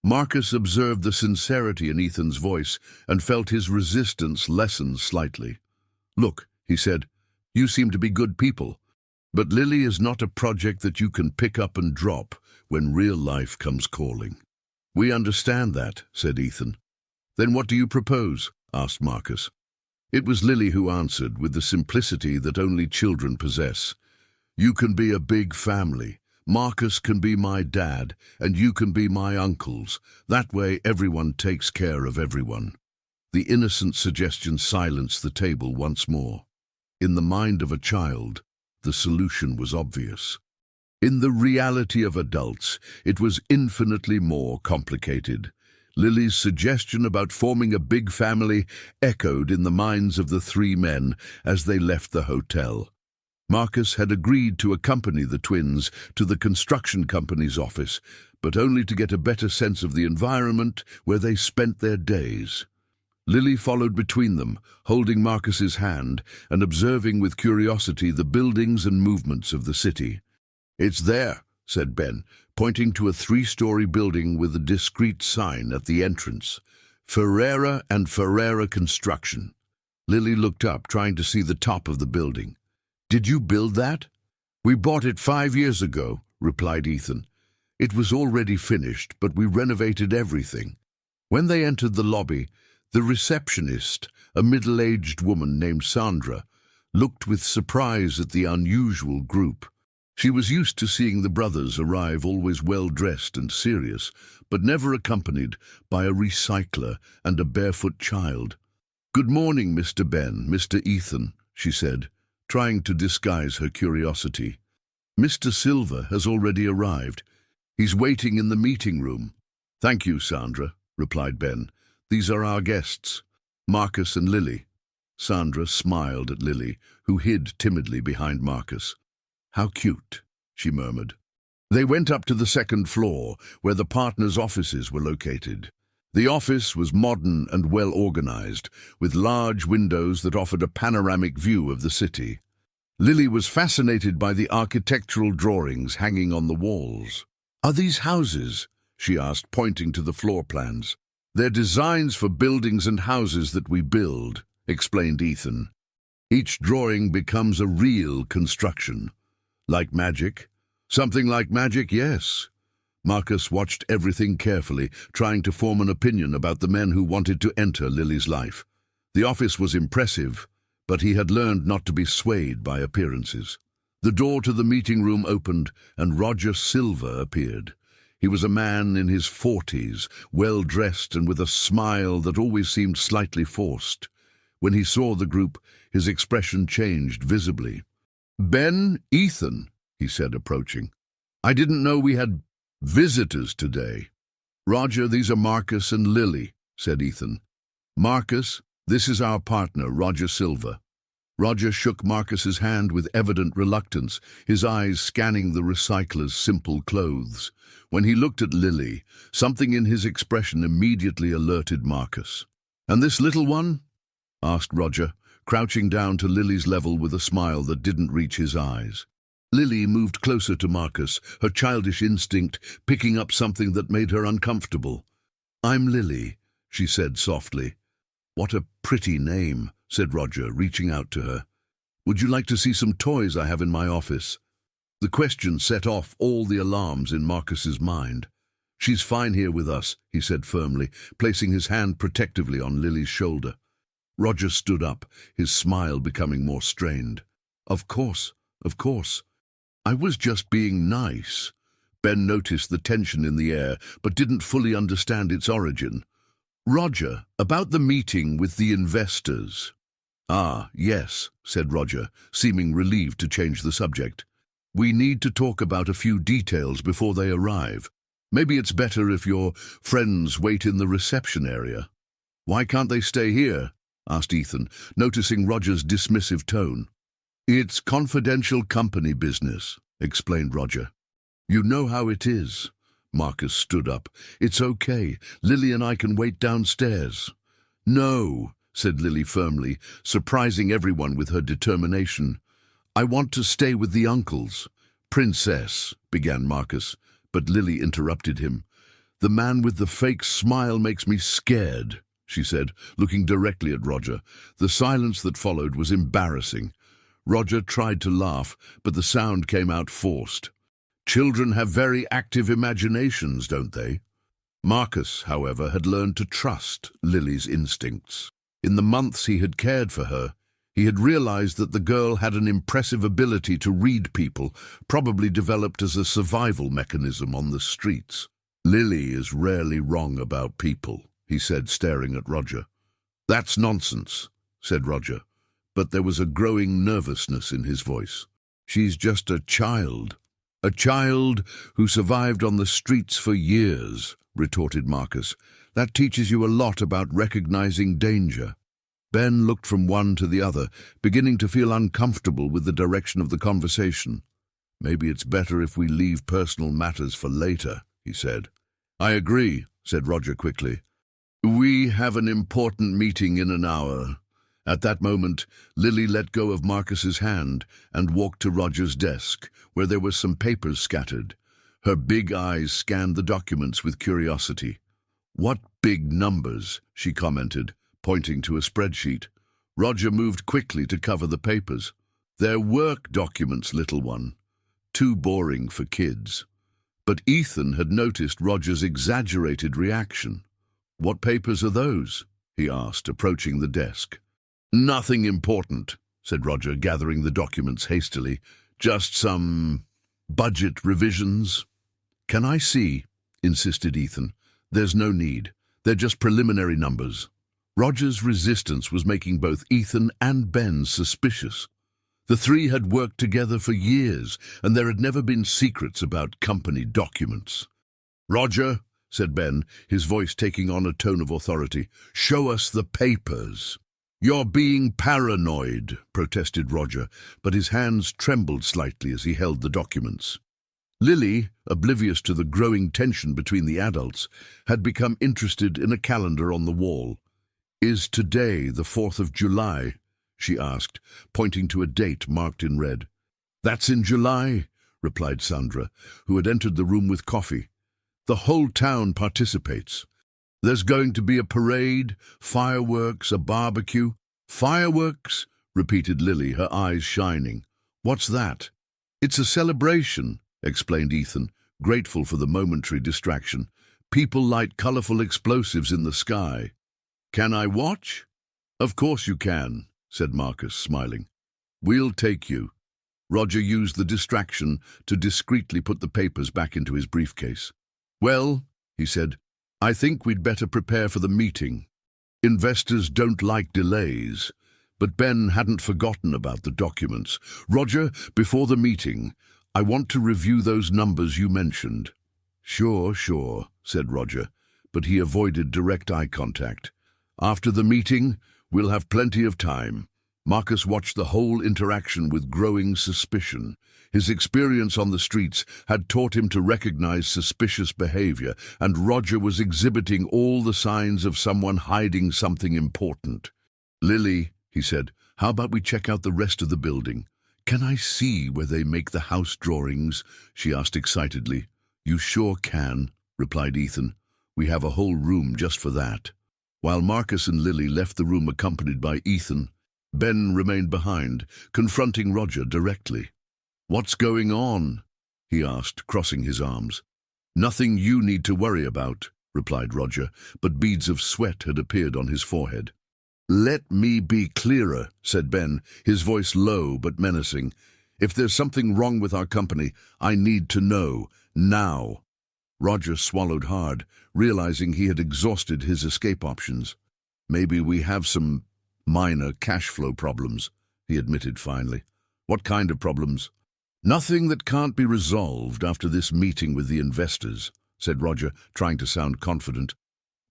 Speaker 1: Marcus observed the sincerity in Ethan's voice and felt his resistance lessen slightly. "Look," he said, "you seem to be good people, but Lily is not a project that you can pick up and drop when real life comes calling." "We understand that," said Ethan. "Then what do you propose?" asked Marcus. It was Lily who answered with the simplicity that only children possess. "You can be a big family, Marcus can be my dad, and you can be my uncles. That way everyone takes care of everyone." The innocent suggestion silenced the table once more. In the mind of a child, the solution was obvious. In the reality of adults, it was infinitely more complicated. Lily's suggestion about forming a big family echoed in the minds of the three men as they left the hotel. Marcus had agreed to accompany the twins to the construction company's office, but only to get a better sense of the environment where they spent their days. Lily followed between them, holding Marcus's hand and observing with curiosity the buildings and movements of the city. "It's there," said Ben, pointing to a three-story building with a discreet sign at the entrance. "Ferreira and Ferreira Construction." Lily looked up, trying to see the top of the building. "Did you build that?" "We bought it 5 years ago," replied Ethan. "It was already finished, but we renovated everything." When they entered the lobby, the receptionist, a middle-aged woman named Sandra, looked with surprise at the unusual group. She was used to seeing the brothers arrive always well-dressed and serious, but never accompanied by a recycler and a barefoot child. "Good morning, Mr. Ben, Mr. Ethan," she said, trying to disguise her curiosity. "Mr. Silver has already arrived. He's waiting in the meeting room." "Thank you, Sandra," replied Ben. "These are our guests, Marcus and Lily." Sandra smiled at Lily, who hid timidly behind Marcus. "How cute," she murmured. They went up to the second floor, where the partners' offices were located. The office was modern and well-organized, with large windows that offered a panoramic view of the city. Lily was fascinated by the architectural drawings hanging on the walls. "Are these houses?" she asked, pointing to the floor plans. "They're designs for buildings and houses that we build," explained Ethan. "Each drawing becomes a real construction." "Like magic?" "Something like magic, yes." Marcus watched everything carefully, trying to form an opinion about the men who wanted to enter Lily's life. The office was impressive, but he had learned not to be swayed by appearances. The door to the meeting room opened, and Roger Silver appeared. He was a man in his 40s, well-dressed and with a smile that always seemed slightly forced. When he saw the group, his expression changed visibly. "Ben, Ethan," he said, approaching. "I didn't know we had visitors today." "Roger, these are Marcus and Lily," said Ethan. "Marcus, this is our partner, Roger Silver." Roger shook Marcus's hand with evident reluctance, his eyes scanning the recycler's simple clothes. When he looked at Lily, something in his expression immediately alerted Marcus. "And this little one?" asked Roger, crouching down to Lily's level with a smile that didn't reach his eyes. Lily moved closer to Marcus, her childish instinct picking up something that made her uncomfortable. "I'm Lily," she said softly. "What a pretty name," said Roger, reaching out to her. "Would you like to see some toys I have in my office?" The question set off all the alarms in Marcus's mind. "She's fine here with us," he said firmly, placing his hand protectively on Lily's shoulder. Roger stood up, his smile becoming more strained. Of course. I was just being nice." Ben noticed the tension in the air, but didn't fully understand its origin. "Roger, about the meeting with the investors." "Ah, yes," said Roger, seeming relieved to change the subject. "We need to talk about a few details before they arrive. Maybe it's better if your friends wait in the reception area." "Why can't they stay here?" asked Ethan, noticing Roger's dismissive tone. "It's confidential company business," explained Roger. "You know how it is." Marcus stood up. "It's okay. Lily and I can wait downstairs." "No," said Lily firmly, surprising everyone with her determination. "I want to stay with the uncles." "Princess," began Marcus, but Lily interrupted him. "The man with the fake smile makes me scared," she said, looking directly at Roger. The silence that followed was embarrassing. Roger tried to laugh, but the sound came out forced. "Children have very active imaginations, don't they?" Marcus, however, had learned to trust Lily's instincts. In the months he had cared for her, He had realized that the girl had an impressive ability to read people, probably developed as a survival mechanism on the streets. "Lily is rarely wrong about people," he said, staring at Roger. "That's nonsense," said Roger, but there was a growing nervousness in his voice. "She's just a child who survived on the streets for years," retorted Marcus. "That teaches you a lot about recognizing danger." Ben looked from one to the other, beginning to feel uncomfortable with the direction of the conversation. "Maybe it's better if we leave personal matters for later," he said. "I agree," said Roger quickly. "We have an important meeting in an hour." At that moment, Lily let go of Marcus's hand and walked to Roger's desk, where there were some papers scattered. Her big eyes scanned the documents with curiosity. "What big numbers," she commented, pointing to a spreadsheet. Roger moved quickly to cover the papers. "They're work documents, little one. Too boring for kids." But Ethan had noticed Roger's exaggerated reaction. "What papers are those?" he asked, approaching the desk. "Nothing important," said Roger, gathering the documents hastily. "Just some budget revisions." "Can I see?" insisted Ethan. "There's no need. They're just preliminary numbers." Roger's resistance was making both Ethan and Ben suspicious. The three had worked together for years, and there had never been secrets about company documents. "Roger," said Ben, his voice taking on a tone of authority, "show us the papers." "You're being paranoid," protested Roger, but his hands trembled slightly as he held the documents. Lily, oblivious to the growing tension between the adults, had become interested in a calendar on the wall. "Is today the 4th of July?" she asked, pointing to a date marked in red. "That's in July," replied Sandra, who had entered the room with coffee. "The whole town participates. There's going to be a parade, fireworks, a barbecue." "Fireworks?" repeated Lily, her eyes shining. "What's that?" "It's a celebration," explained Ethan, grateful for the momentary distraction. "People light colorful explosives in the sky." "Can I watch?" "Of course you can," said Marcus, smiling. "We'll take you." Roger used the distraction to discreetly put the papers back into his briefcase. "Well," he said, "I think we'd better prepare for the meeting. Investors don't like delays." But Ben hadn't forgotten about the documents. "Roger, before the meeting, I want to review those numbers you mentioned." Sure, said Roger, but he avoided direct eye contact. "After the meeting, we'll have plenty of time." Marcus watched the whole interaction with growing suspicion. His experience on the streets had taught him to recognize suspicious behavior, and Roger was exhibiting all the signs of someone hiding something important. "Lily," he said, "how about we check out the rest of the building?" "Can I see where they make the house drawings?" she asked excitedly. "You sure can," replied Ethan. "We have a whole room just for that." While Marcus and Lily left the room accompanied by Ethan, Ben remained behind, confronting Roger directly. "What's going on?" he asked, crossing his arms. "Nothing you need to worry about," replied Roger, but beads of sweat had appeared on his forehead. "Let me be clearer," said Ben, his voice low but menacing. "If there's something wrong with our company, I need to know, now." Roger swallowed hard, realizing he had exhausted his escape options. "Maybe we have some minor cash flow problems," he admitted finally. "What kind of problems?" "Nothing that can't be resolved after this meeting with the investors," said Roger, trying to sound confident.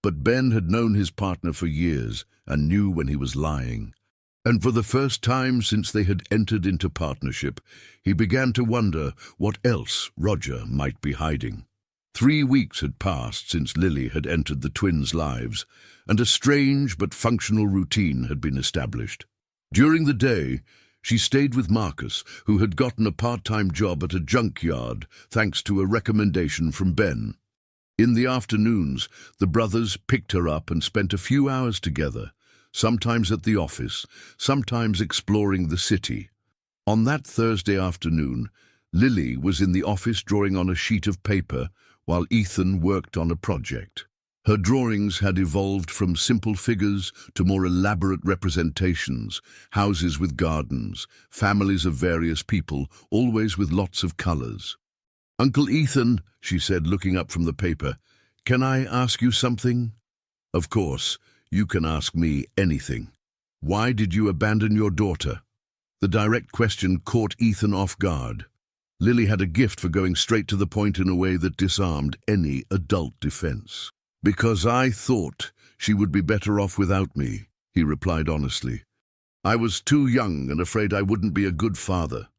Speaker 1: But Ben had known his partner for years and knew when he was lying. And for the first time since they had entered into partnership, he began to wonder what else Roger might be hiding. 3 weeks had passed since Lily had entered the twins' lives, and a strange but functional routine had been established. During the day, she stayed with Marcus, who had gotten a part-time job at a junkyard thanks to a recommendation from Ben. In the afternoons, the brothers picked her up and spent a few hours together, sometimes at the office, sometimes exploring the city. On that Thursday afternoon, Lily was in the office drawing on a sheet of paper while Ethan worked on a project. Her drawings had evolved from simple figures to more elaborate representations, houses with gardens, families of various people, always with lots of colors. "Uncle Ethan," she said, looking up from the paper, "can I ask you something?" "Of course, you can ask me anything. Why did you abandon your daughter?" The direct question caught Ethan off guard. Lily had a gift for going straight to the point in a way that disarmed any adult defense. "Because I thought she would be better off without me," he replied honestly. "I was too young and afraid I wouldn't be a good father.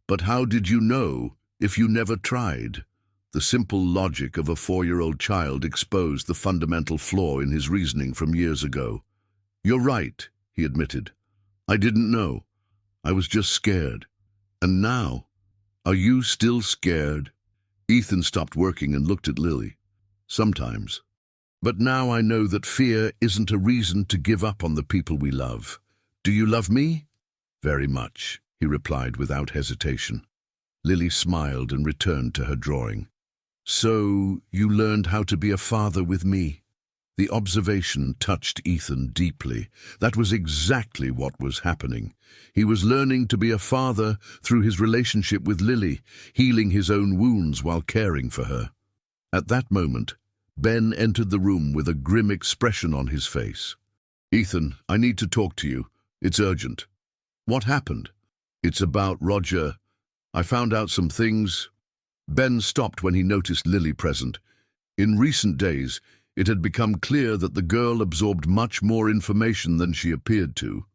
Speaker 1: But how did you know if you never tried?" The simple logic of a 4-year-old child exposed the fundamental flaw in his reasoning from years ago. "You're right," he admitted. "I didn't know. I was just scared. And now, are you still scared?" Ethan stopped working and looked at Lily. "Sometimes. But now I know that fear isn't a reason to give up on the people we love. Do you love me?" "Very much," he replied without hesitation. Lily smiled and returned to her drawing. "So you learned how to be a father with me?" The observation touched Ethan deeply. That was exactly what was happening. He was learning to be a father through his relationship with Lily, healing his own wounds while caring for her. At that moment, Ben entered the room with a grim expression on his face. "Ethan, I need to talk to you. It's urgent." "What happened?" "It's about Roger. I found out some things." Ben stopped when he noticed Lily present. In recent days, it had become clear that the girl absorbed much more information than she appeared to.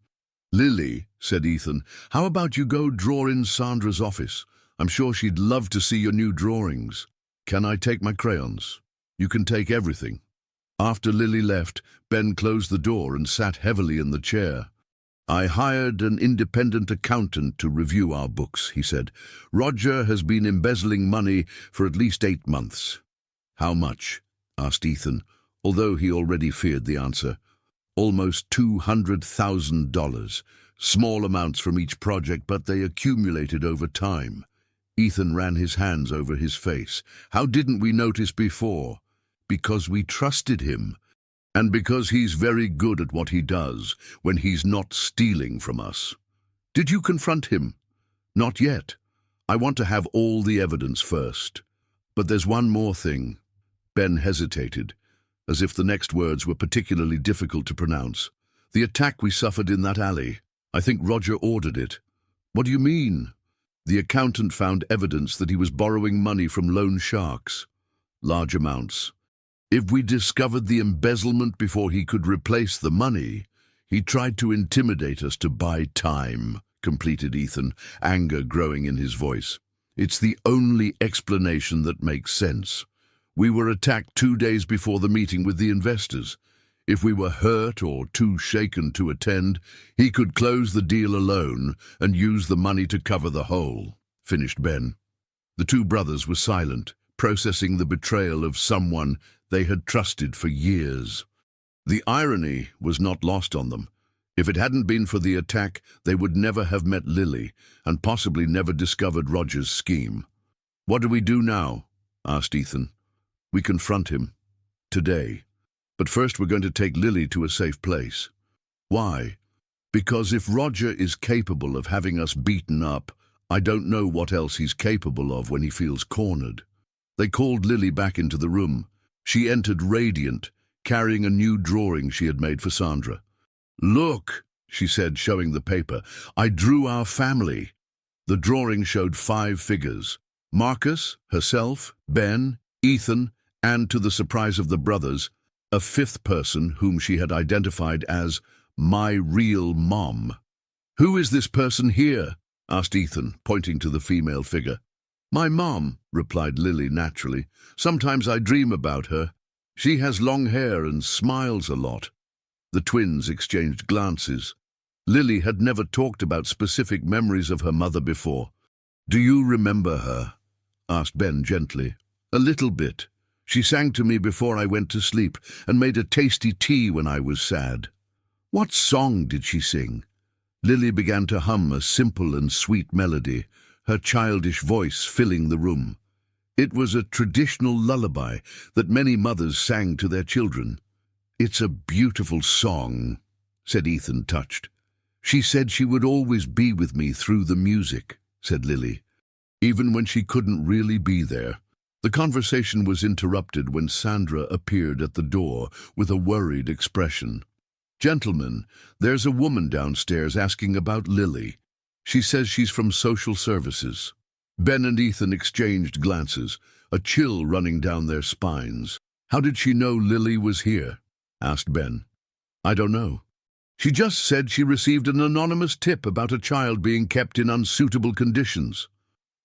Speaker 1: "Lily," said Ethan, "how about you go draw in Sandra's office? I'm sure she'd love to see your new drawings." "Can I take my crayons?" "You can take everything." After Lily left, Ben closed the door and sat heavily in the chair. "I hired an independent accountant to review our books," he said. "Roger has been embezzling money for at least 8 months. "How much?" asked Ethan, although he already feared the answer. "Almost $200,000. Small amounts from each project, but they accumulated over time." Ethan ran his hands over his face. "How didn't we notice before?" "Because we trusted him. And because he's very good at what he does when he's not stealing from us." "Did you confront him?" "Not yet. I want to have all the evidence first. But there's one more thing." Ben hesitated, as if the next words were particularly difficult to pronounce. "The attack we suffered in that alley. I think Roger ordered it." "What do you mean?" "The accountant found evidence that he was borrowing money from loan sharks. Large amounts. If we discovered the embezzlement before he could replace the money, he tried to intimidate us to buy time," completed Ethan, anger growing in his voice. "It's the only explanation that makes sense. We were attacked 2 days before the meeting with the investors. If we were hurt or too shaken to attend, he could close the deal alone and use the money to cover the hole," finished Ben. The two brothers were silent, processing the betrayal of someone they had trusted for years. The irony was not lost on them. If it hadn't been for the attack, they would never have met Lily and possibly never discovered Roger's scheme. "What do we do now?" asked Ethan. "We confront him. Today. But first we're going to take Lily to a safe place." "Why?" "Because if Roger is capable of having us beaten up, I don't know what else he's capable of when he feels cornered." They called Lily back into the room. She entered radiant, carrying a new drawing she had made for Sandra. "Look," she said, showing the paper. "I drew our family." The drawing showed 5 figures: Marcus, herself, Ben, Ethan, and, to the surprise of the brothers, a 5th person whom she had identified as my real mom. "Who is this person here?" asked Ethan, pointing to the female figure. "My mom," replied Lily naturally. "Sometimes I dream about her. She has long hair and smiles a lot." The twins exchanged glances. Lily had never talked about specific memories of her mother before. "Do you remember her?" asked Ben gently. "A little bit. She sang to me before I went to sleep and made a tasty tea when I was sad." "What song did she sing?" Lily began to hum a simple and sweet melody, her childish voice filling the room. It was a traditional lullaby that many mothers sang to their children. "It's a beautiful song," said Ethan, touched. "She said she would always be with me through the music," said Lily, even when she couldn't really be there. The conversation was interrupted when Sandra appeared at the door with a worried expression. "Gentlemen, there's a woman downstairs asking about Lily. She says she's from social services." Ben and Ethan exchanged glances, a chill running down their spines. "How did she know Lily was here?" asked Ben. "I don't know. She just said she received an anonymous tip about a child being kept in unsuitable conditions."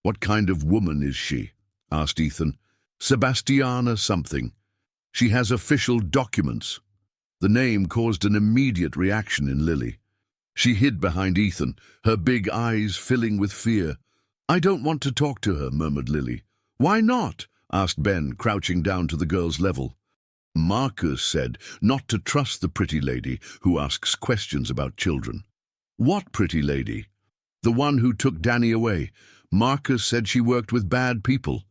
Speaker 1: "What kind of woman is she?" asked Ethan. "Sebastiana something. She has official documents." The name caused an immediate reaction in Lily. She hid behind Ethan, her big eyes filling with fear. "I don't want to talk to her," murmured Lily. "Why not?" asked Ben, crouching down to the girl's level. "Marcus said not to trust the pretty lady who asks questions about children." "What pretty lady?" "The one who took Danny away. Marcus said she worked with bad people."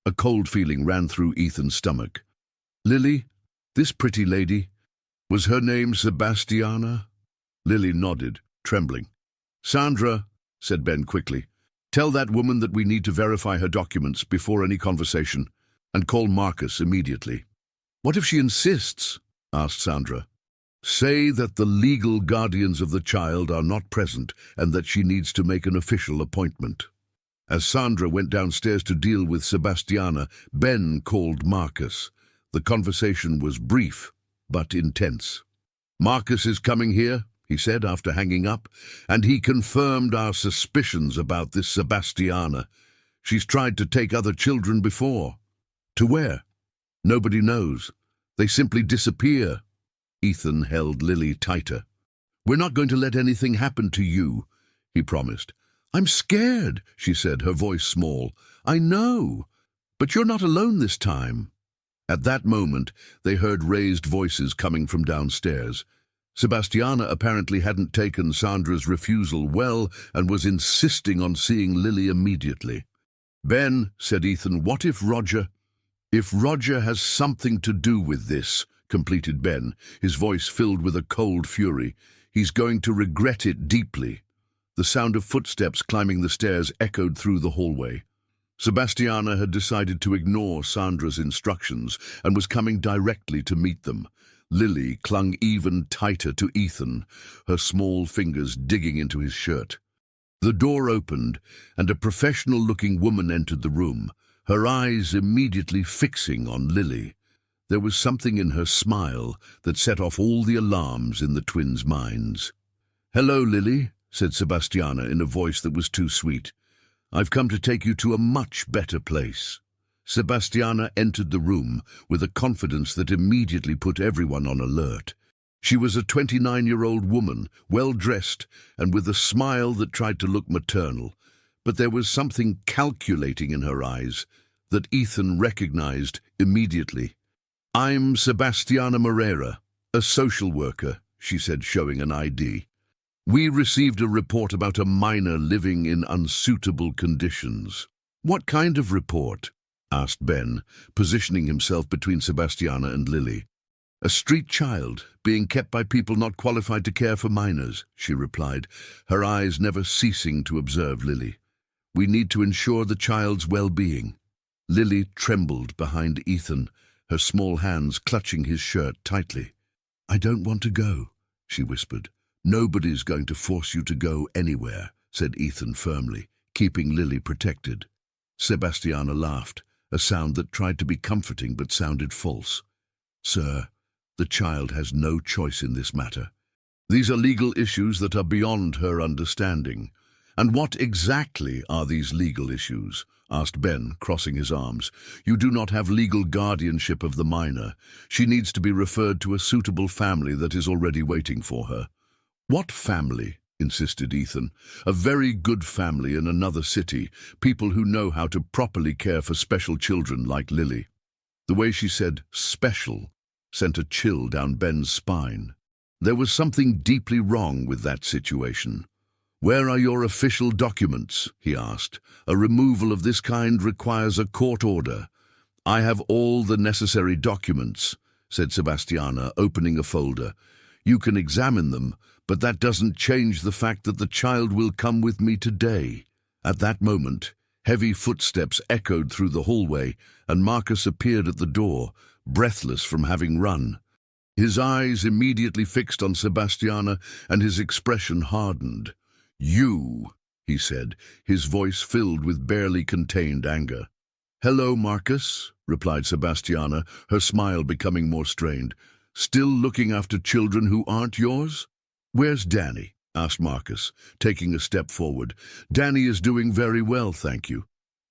Speaker 1: A cold feeling ran through Ethan's stomach. "Lily, this pretty lady, was her name Sebastiana?" Lily nodded, trembling. "Sandra," said Ben quickly, "tell that woman that we need to verify her documents before any conversation, and call Marcus immediately." "What if she insists?" asked Sandra. "Say that the legal guardians of the child are not present and that she needs to make an official appointment." As Sandra went downstairs to deal with Sebastiana, Ben called Marcus. The conversation was brief, but intense. "Marcus is coming here," he said after hanging up, "and he confirmed our suspicions about this Sebastiana. She's tried to take other children before." "To where?" "Nobody knows. They simply disappear." Ethan held Lily tighter. "We're not going to let anything happen to you," he promised. "I'm scared," she said, her voice small. "I know, but you're not alone this time." At that moment, they heard raised voices coming from downstairs. Sebastiana apparently hadn't taken Sandra's refusal well and was insisting on seeing Lily immediately. "Ben," said Ethan, "what if Roger—" "If Roger has something to do with this," completed Ben, his voice filled with a cold fury, "he's going to regret it deeply." The sound of footsteps climbing the stairs echoed through the hallway. Sebastiana had decided to ignore Sandra's instructions and was coming directly to meet them. Lily clung even tighter to Ethan, her small fingers digging into his shirt. The door opened, and a professional-looking woman entered the room, her eyes immediately fixing on Lily. There was something in her smile that set off all the alarms in the twins' minds. "Hello, Lily," said Sebastiana in a voice that was too sweet. "I've come to take you to a much better place." Sebastiana entered the room with a confidence that immediately put everyone on alert. She was a 29-year-old woman, well-dressed, and with a smile that tried to look maternal, but there was something calculating in her eyes that Ethan recognized immediately. "I'm Sebastiana Moreira, a social worker," she said, showing an ID. "We received a report about a minor living in unsuitable conditions." "What kind of report?" asked Ben, positioning himself between Sebastiana and Lily. "A street child, being kept by people not qualified to care for minors," she replied, her eyes never ceasing to observe Lily. "We need to ensure the child's well-being." Lily trembled behind Ethan, her small hands clutching his shirt tightly. "I don't want to go," she whispered. "Nobody's going to force you to go anywhere," said Ethan firmly, keeping Lily protected. Sebastiana laughed, a sound that tried to be comforting but sounded false. "Sir, the child has no choice in this matter. These are legal issues that are beyond her understanding." "And what exactly are these legal issues?" asked Ben, crossing his arms. "You do not have legal guardianship of the minor. She needs to be referred to a suitable family that is already waiting for her." "What family?" insisted Ethan. "A very good family in another city, people who know how to properly care for special children like Lily." The way she said "special" sent a chill down Ben's spine. There was something deeply wrong with that situation. "Where are your official documents?" he asked. "A removal of this kind requires a court order." "I have all the necessary documents," said Sebastiana, opening a folder. "You can examine them, but that doesn't change the fact that the child will come with me today." At that moment, heavy footsteps echoed through the hallway, and Marcus appeared at the door, breathless from having run. His eyes immediately fixed on Sebastiana, and his expression hardened. "You," he said, his voice filled with barely contained anger. "Hello, Marcus," replied Sebastiana, her smile becoming more strained. "Still looking after children who aren't yours?" "Where's Danny?" asked Marcus, taking a step forward. "Danny is doing very well, thank you.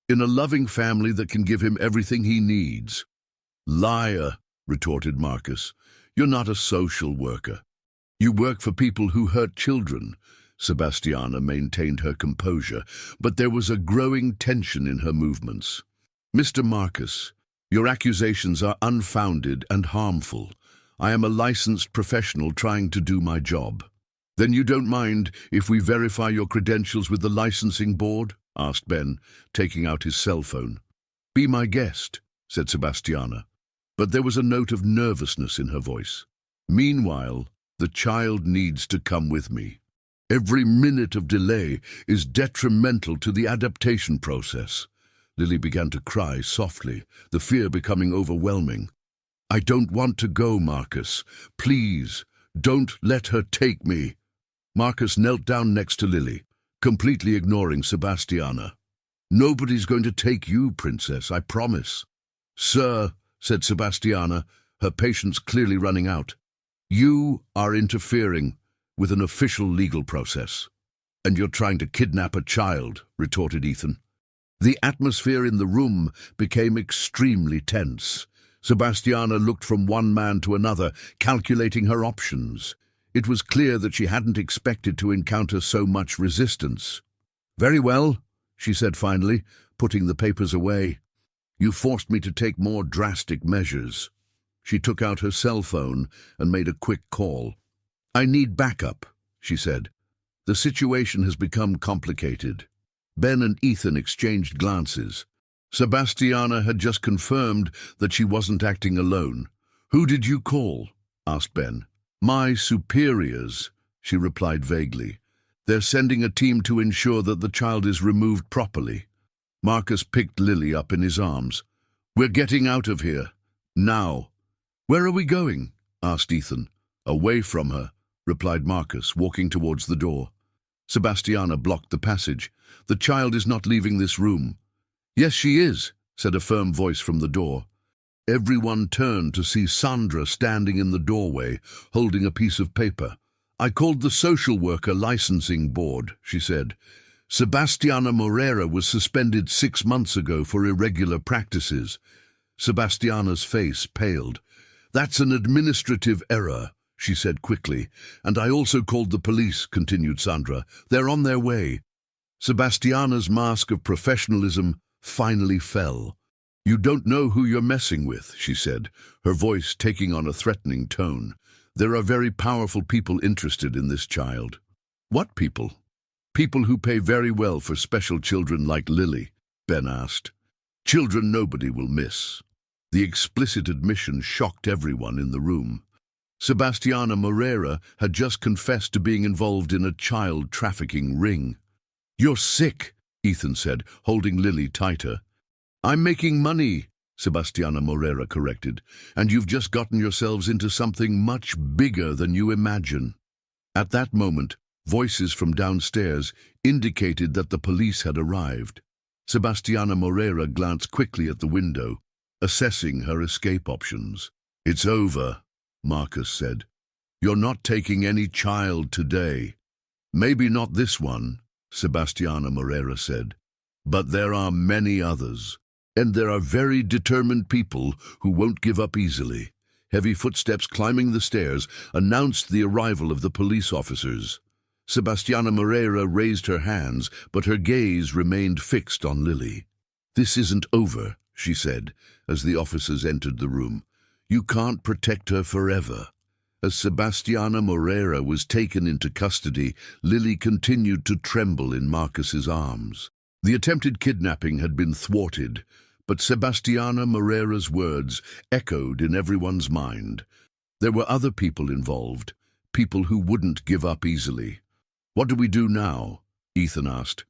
Speaker 1: In a loving family that can give him everything he needs." "Liar," retorted Marcus. "You're not a social worker. You work for people who hurt children." Sebastiana maintained her composure, but there was a growing tension in her movements. "Mr. Marcus, your accusations are unfounded and harmful. I am a licensed professional trying to do my job." "Then you don't mind if we verify your credentials with the licensing board?" asked Ben, taking out his cell phone. "Be my guest," said Sebastiana, but there was a note of nervousness in her voice. "Meanwhile, the child needs to come with me. Every minute of delay is detrimental to the adaptation process." Lily began to cry softly, the fear becoming overwhelming. "I don't want to go, Marcus. Please, don't let her take me." Marcus knelt down next to Lily, completely ignoring Sebastiana. "Nobody's going to take you, Princess, I promise." "Sir," said Sebastiana, her patience clearly running out, "you are interfering with an official legal process." "And you're trying to kidnap a child," retorted Ethan. The atmosphere in the room became extremely tense. Sebastiana looked from one man to another, calculating her options. It was clear that she hadn't expected to encounter so much resistance. "Very well," she said finally, putting the papers away. "You forced me to take more drastic measures." She took out her cell phone and made a quick call. "I need backup," she said. "The situation has become complicated." Ben and Ethan exchanged glances. Sebastiana had just confirmed that she wasn't acting alone. "Who did you call?" asked Ben. "My superiors," she replied vaguely. "They're sending a team to ensure that the child is removed properly." Marcus picked Lily up in his arms. "We're getting out of here. Now." "Where are we going?" asked Ethan. "Away from her," replied Marcus, walking towards the door. Sebastiana blocked the passage. "The child is not leaving this room." "Yes, she is," said a firm voice from the door. Everyone turned to see Sandra standing in the doorway, holding a piece of paper. "I called the social worker licensing board," she said. "Sebastiana Moreira was suspended 6 months ago for irregular practices." Sebastiana's face paled. "That's an administrative error," she said quickly. "And I also called the police," continued Sandra. "They're on their way." Sebastiana's mask of professionalism finally fell. "You don't know who you're messing with," she said, her voice taking on a threatening tone. "There are very powerful people interested in this child." "What people?" "People who pay very well for special children like Lily," Ben asked. "Children nobody will miss." The explicit admission shocked everyone in the room. Sebastiana Moreira had just confessed to being involved in a child trafficking ring. "You're sick," Ethan said, holding Lily tighter. "I'm making money," Sebastiana Moreira corrected, "and you've just gotten yourselves into something much bigger than you imagine." At that moment, voices from downstairs indicated that the police had arrived. Sebastiana Moreira glanced quickly at the window, assessing her escape options. "It's over," Marcus said. "You're not taking any child today." "Maybe not this one," Sebastiana Moreira said, "but there are many others. And there are very determined people who won't give up easily." Heavy footsteps climbing the stairs announced the arrival of the police officers. Sebastiana Moreira raised her hands, but her gaze remained fixed on Lily. "This isn't over," she said, as the officers entered the room. "You can't protect her forever." As Sebastiana Moreira was taken into custody, Lily continued to tremble in Marcus's arms. The attempted kidnapping had been thwarted, but Sebastiana Moreira's words echoed in everyone's mind. There were other people involved, people who wouldn't give up easily. "What do we do now?" Ethan asked.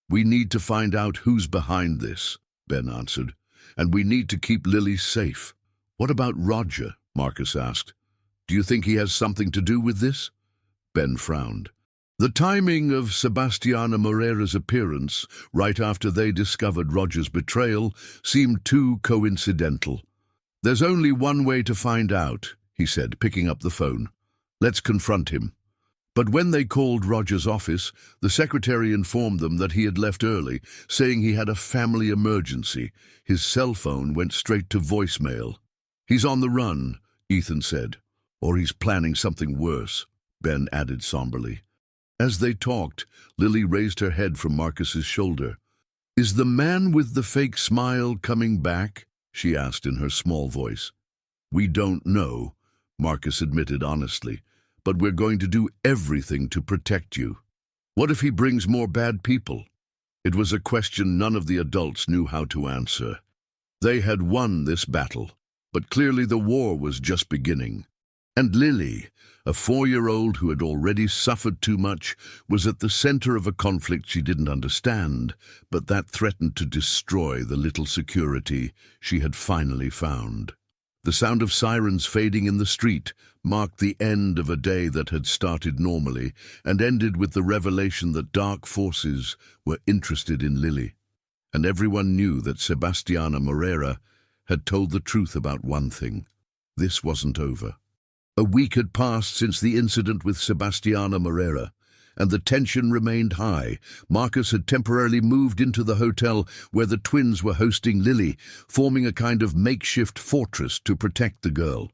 Speaker 1: "We need to find out who's behind this," Ben answered. "And we need to keep Lily safe." "What about Roger?" Marcus asked. "Do you think he has something to do with this?" Ben frowned. The timing of Sebastiana Moreira's appearance, right after they discovered Roger's betrayal, seemed too coincidental. "There's only one way to find out," he said, picking up the phone. "Let's confront him." But when they called Roger's office, the secretary informed them that he had left early, saying he had a family emergency. His cell phone went straight to voicemail. "He's on the run," Ethan said. "Or he's planning something worse," Ben added somberly. As they talked, Lily raised her head from Marcus's shoulder. "Is the man with the fake smile coming back?" she asked in her small voice. "We don't know," Marcus admitted honestly, "but we're going to do everything to protect you." "What if he brings more bad people?" It was a question none of the adults knew how to answer. They had won this battle, but clearly the war was just beginning. And Lily, a 4-year-old who had already suffered too much, was at the center of a conflict she didn't understand, but that threatened to destroy the little security she had finally found. The sound of sirens fading in the street marked the end of a day that had started normally and ended with the revelation that dark forces were interested in Lily. And everyone knew that Sebastiana Moreira had told the truth about one thing. This wasn't over. A week had passed since the incident with Sebastiana Moreira, and the tension remained high. Marcus had temporarily moved into the hotel where the twins were hosting Lily, forming a kind of makeshift fortress to protect the girl.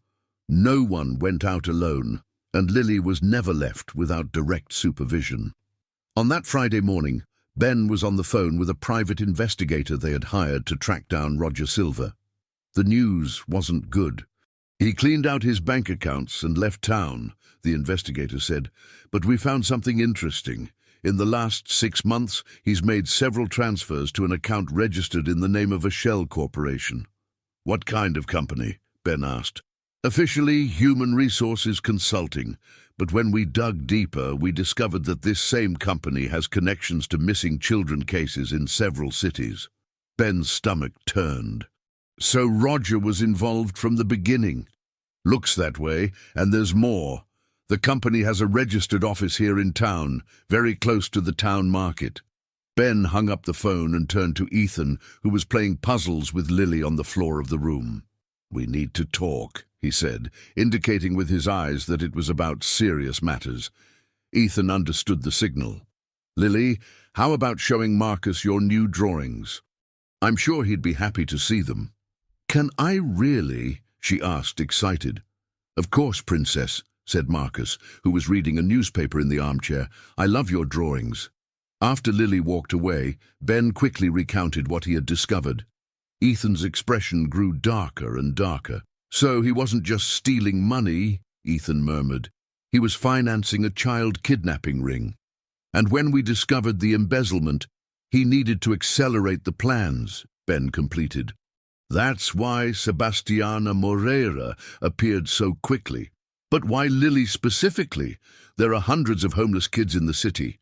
Speaker 1: No one went out alone, and Lily was never left without direct supervision. On that Friday morning, Ben was on the phone with a private investigator they had hired to track down Roger Silva. The news wasn't good. "He cleaned out his bank accounts and left town," the investigator said, "but we found something interesting. In the last 6 months, he's made several transfers to an account registered in the name of a shell corporation." "What kind of company?" Ben asked. "Officially, Human Resources Consulting, but when we dug deeper, we discovered that this same company has connections to missing children cases in several cities." Ben's stomach turned. "So Roger was involved from the beginning." "Looks that way, and there's more. The company has a registered office here in town, very close to the town market." Ben hung up the phone and turned to Ethan, who was playing puzzles with Lily on the floor of the room. "We need to talk," he said, indicating with his eyes that it was about serious matters. Ethan understood the signal. "Lily, how about showing Marcus your new drawings? I'm sure he'd be happy to see them." "Can I really?" she asked, excited. "Of course, Princess," said Marcus, who was reading a newspaper in the armchair. "I love your drawings." After Lily walked away, Ben quickly recounted what he had discovered. Ethan's expression grew darker and darker. "So he wasn't just stealing money," Ethan murmured. "He was financing a child kidnapping ring. And when we discovered the embezzlement, he needed to accelerate the plans," Ben completed. "That's why Sebastiana Moreira appeared so quickly. But why Lily specifically? There are hundreds of homeless kids in the city.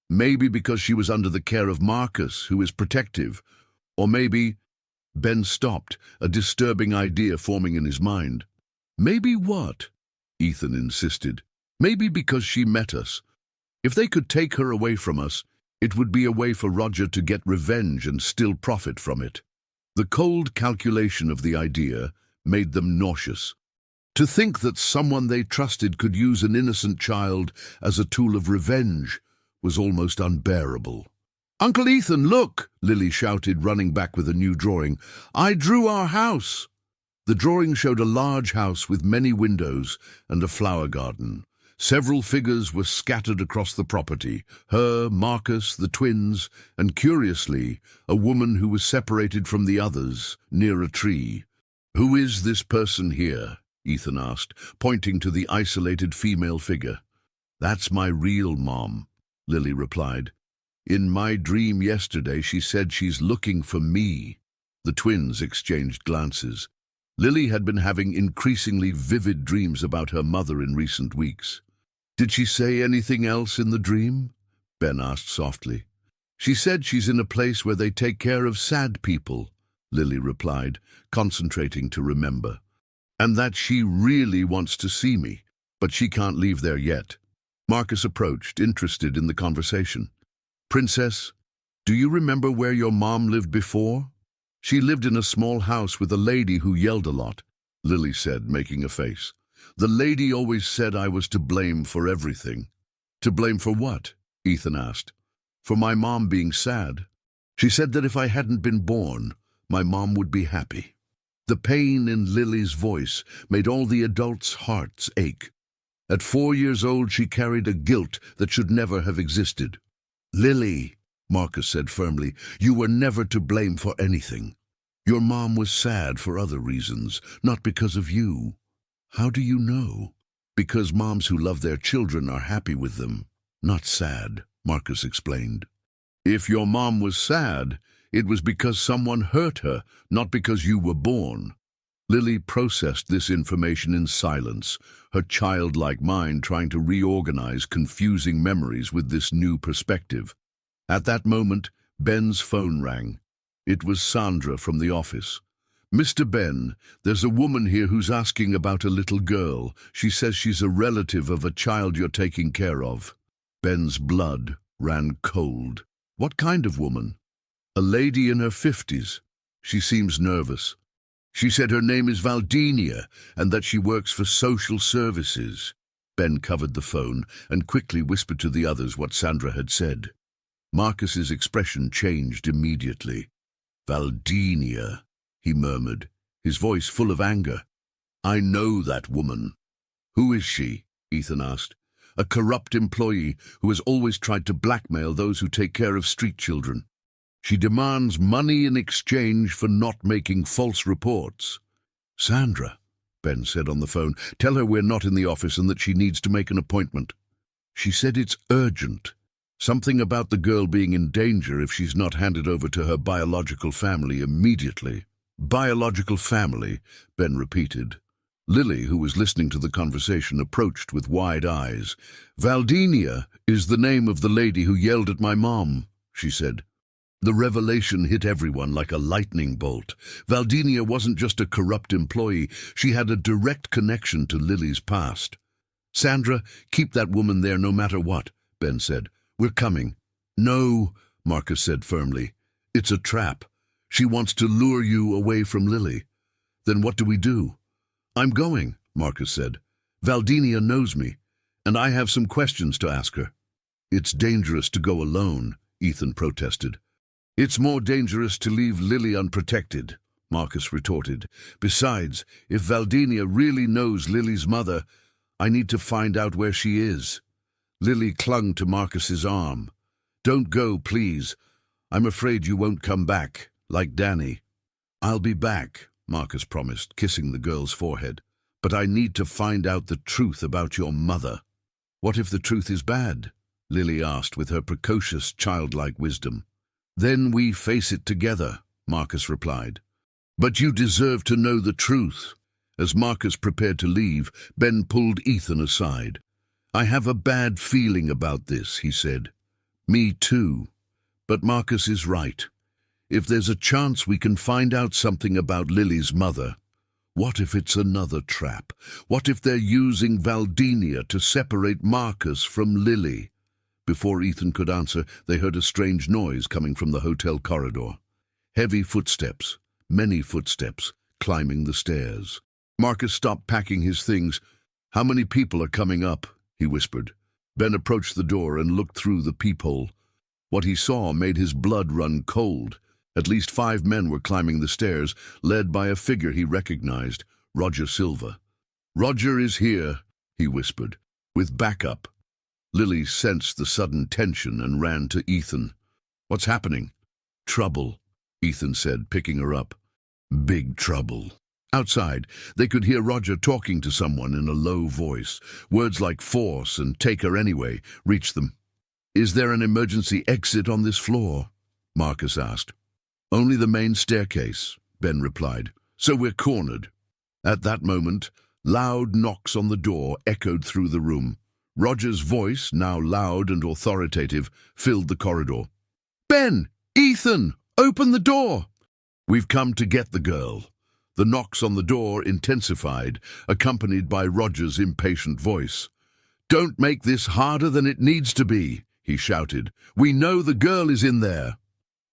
Speaker 1: Maybe because she was under the care of Marcus, who is protective. Or maybe—" Ben stopped, a disturbing idea forming in his mind. "Maybe what?" Ethan insisted. "Maybe because she met us. If they could take her away from us, it would be a way for Roger to get revenge and still profit from it." The cold calculation of the idea made them nauseous. To think that someone they trusted could use an innocent child as a tool of revenge was almost unbearable. "Uncle Ethan, look!" Lily shouted, running back with a new drawing. "I drew our house!" The drawing showed a large house with many windows and a flower garden. Several figures were scattered across the property, her, Marcus, the twins, and curiously, a woman who was separated from the others near a tree. "Who is this person here?" Ethan asked, pointing to the isolated female figure. "That's my real mom," Lily replied. "In my dream yesterday, she said she's looking for me." The twins exchanged glances. Lily had been having increasingly vivid dreams about her mother in recent weeks. "Did she say anything else in the dream?" Ben asked softly. "She said she's in a place where they take care of sad people," Lily replied, concentrating to remember. "And that she really wants to see me, but she can't leave there yet." Marcus approached, interested in the conversation. "Princess, do you remember where your mom lived before?" "She lived in a small house with a lady who yelled a lot," Lily said, making a face. "The lady always said I was to blame for everything." "To blame for what?" Ethan asked. "For my mom being sad. She said that if I hadn't been born, my mom would be happy." The pain in Lily's voice made all the adults' hearts ache. At 4 years old, she carried a guilt that should never have existed. "Lily," Marcus said firmly, "you were never to blame for anything. Your mom was sad for other reasons, not because of you." "How do you know?" "Because moms who love their children are happy with them, not sad," Marcus explained. "If your mom was sad, it was because someone hurt her, not because you were born." Lily processed this information in silence, her childlike mind trying to reorganize confusing memories with this new perspective. At that moment, Ben's phone rang. It was Sandra from the office. "Mr. Ben, there's a woman here who's asking about a little girl. She says she's a relative of a child you're taking care of." Ben's blood ran cold. "What kind of woman?" "A lady in her 50s. She seems nervous. She said her name is Valdinia and that she works for social services." Ben covered the phone and quickly whispered to the others what Sandra had said. Marcus's expression changed immediately. "Valdinia," he murmured, his voice full of anger. "I know that woman." "Who is she?" Ethan asked. "A corrupt employee who has always tried to blackmail those who take care of street children. She demands money in exchange for not making false reports." "Sandra," Ben said on the phone, "tell her we're not in the office and that she needs to make an appointment." "She said it's urgent. Something about the girl being in danger if she's not handed over to her biological family immediately." "Biological family," Ben repeated. Lily, who was listening to the conversation, approached with wide eyes. "Valdinia is the name of the lady who yelled at my mom," she said. The revelation hit everyone like a lightning bolt. Valdinia wasn't just a corrupt employee, she had a direct connection to Lily's past. "Sandra, keep that woman there no matter what," Ben said. "We're coming." "No," Marcus said firmly. "It's a trap. She wants to lure you away from Lily." "Then what do we do?" "I'm going," Marcus said. "Valdinia knows me, and I have some questions to ask her." "It's dangerous to go alone," Ethan protested. "It's more dangerous to leave Lily unprotected," Marcus retorted. "Besides, if Valdinia really knows Lily's mother, I need to find out where she is." Lily clung to Marcus's arm. "Don't go, please. I'm afraid you won't come back, like Danny." "I'll be back," Marcus promised, kissing the girl's forehead. "But I need to find out the truth about your mother." "What if the truth is bad?" Lily asked with her precocious, childlike wisdom. "Then we face it together," Marcus replied. "But you deserve to know the truth." As Marcus prepared to leave, Ben pulled Ethan aside. "I have a bad feeling about this," he said. "Me too. But Marcus is right. If there's a chance we can find out something about Lily's mother, what if it's another trap? What if they're using Valdinia to separate Marcus from Lily?" Before Ethan could answer, they heard a strange noise coming from the hotel corridor. Heavy footsteps, many footsteps, climbing the stairs. Marcus stopped packing his things. "How many people are coming up?" he whispered. Ben approached the door and looked through the peephole. What he saw made his blood run cold. At least 5 men were climbing the stairs, led by a figure he recognized, Roger Silva. "Roger is here," he whispered, "with backup." Lily sensed the sudden tension and ran to Ethan. "What's happening?" "Trouble," Ethan said, picking her up. "Big trouble." Outside, they could hear Roger talking to someone in a low voice. Words like force and take her anyway reached them. "Is there an emergency exit on this floor?" Marcus asked. "Only the main staircase," Ben replied. "So we're cornered." At that moment, loud knocks on the door echoed through the room. Roger's voice, now loud and authoritative, filled the corridor. "Ben! Ethan! Open the door!" "We've come to get the girl." The knocks on the door intensified, accompanied by Roger's impatient voice. "Don't make this harder than it needs to be," he shouted. "We know the girl is in there."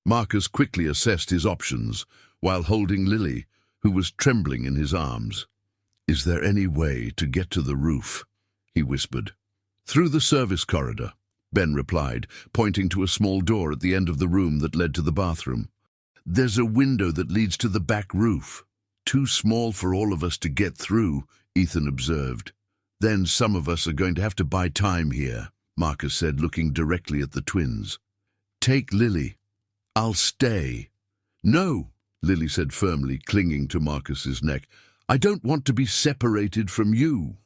Speaker 1: Marcus quickly assessed his options, while holding Lily, who was trembling in his arms. "Is there any way to get to the roof?" he whispered. "Through the service corridor," Ben replied, pointing to a small door at the end of the room that led to the bathroom. "There's a window that leads to the back roof." "Too small for all of us to get through," Ethan observed. "Then some of us are going to have to buy time here," Marcus said, looking directly at the twins. "Take Lily. I'll stay." "No," Lily said firmly, clinging to Marcus's neck. "I don't want to be separated from you."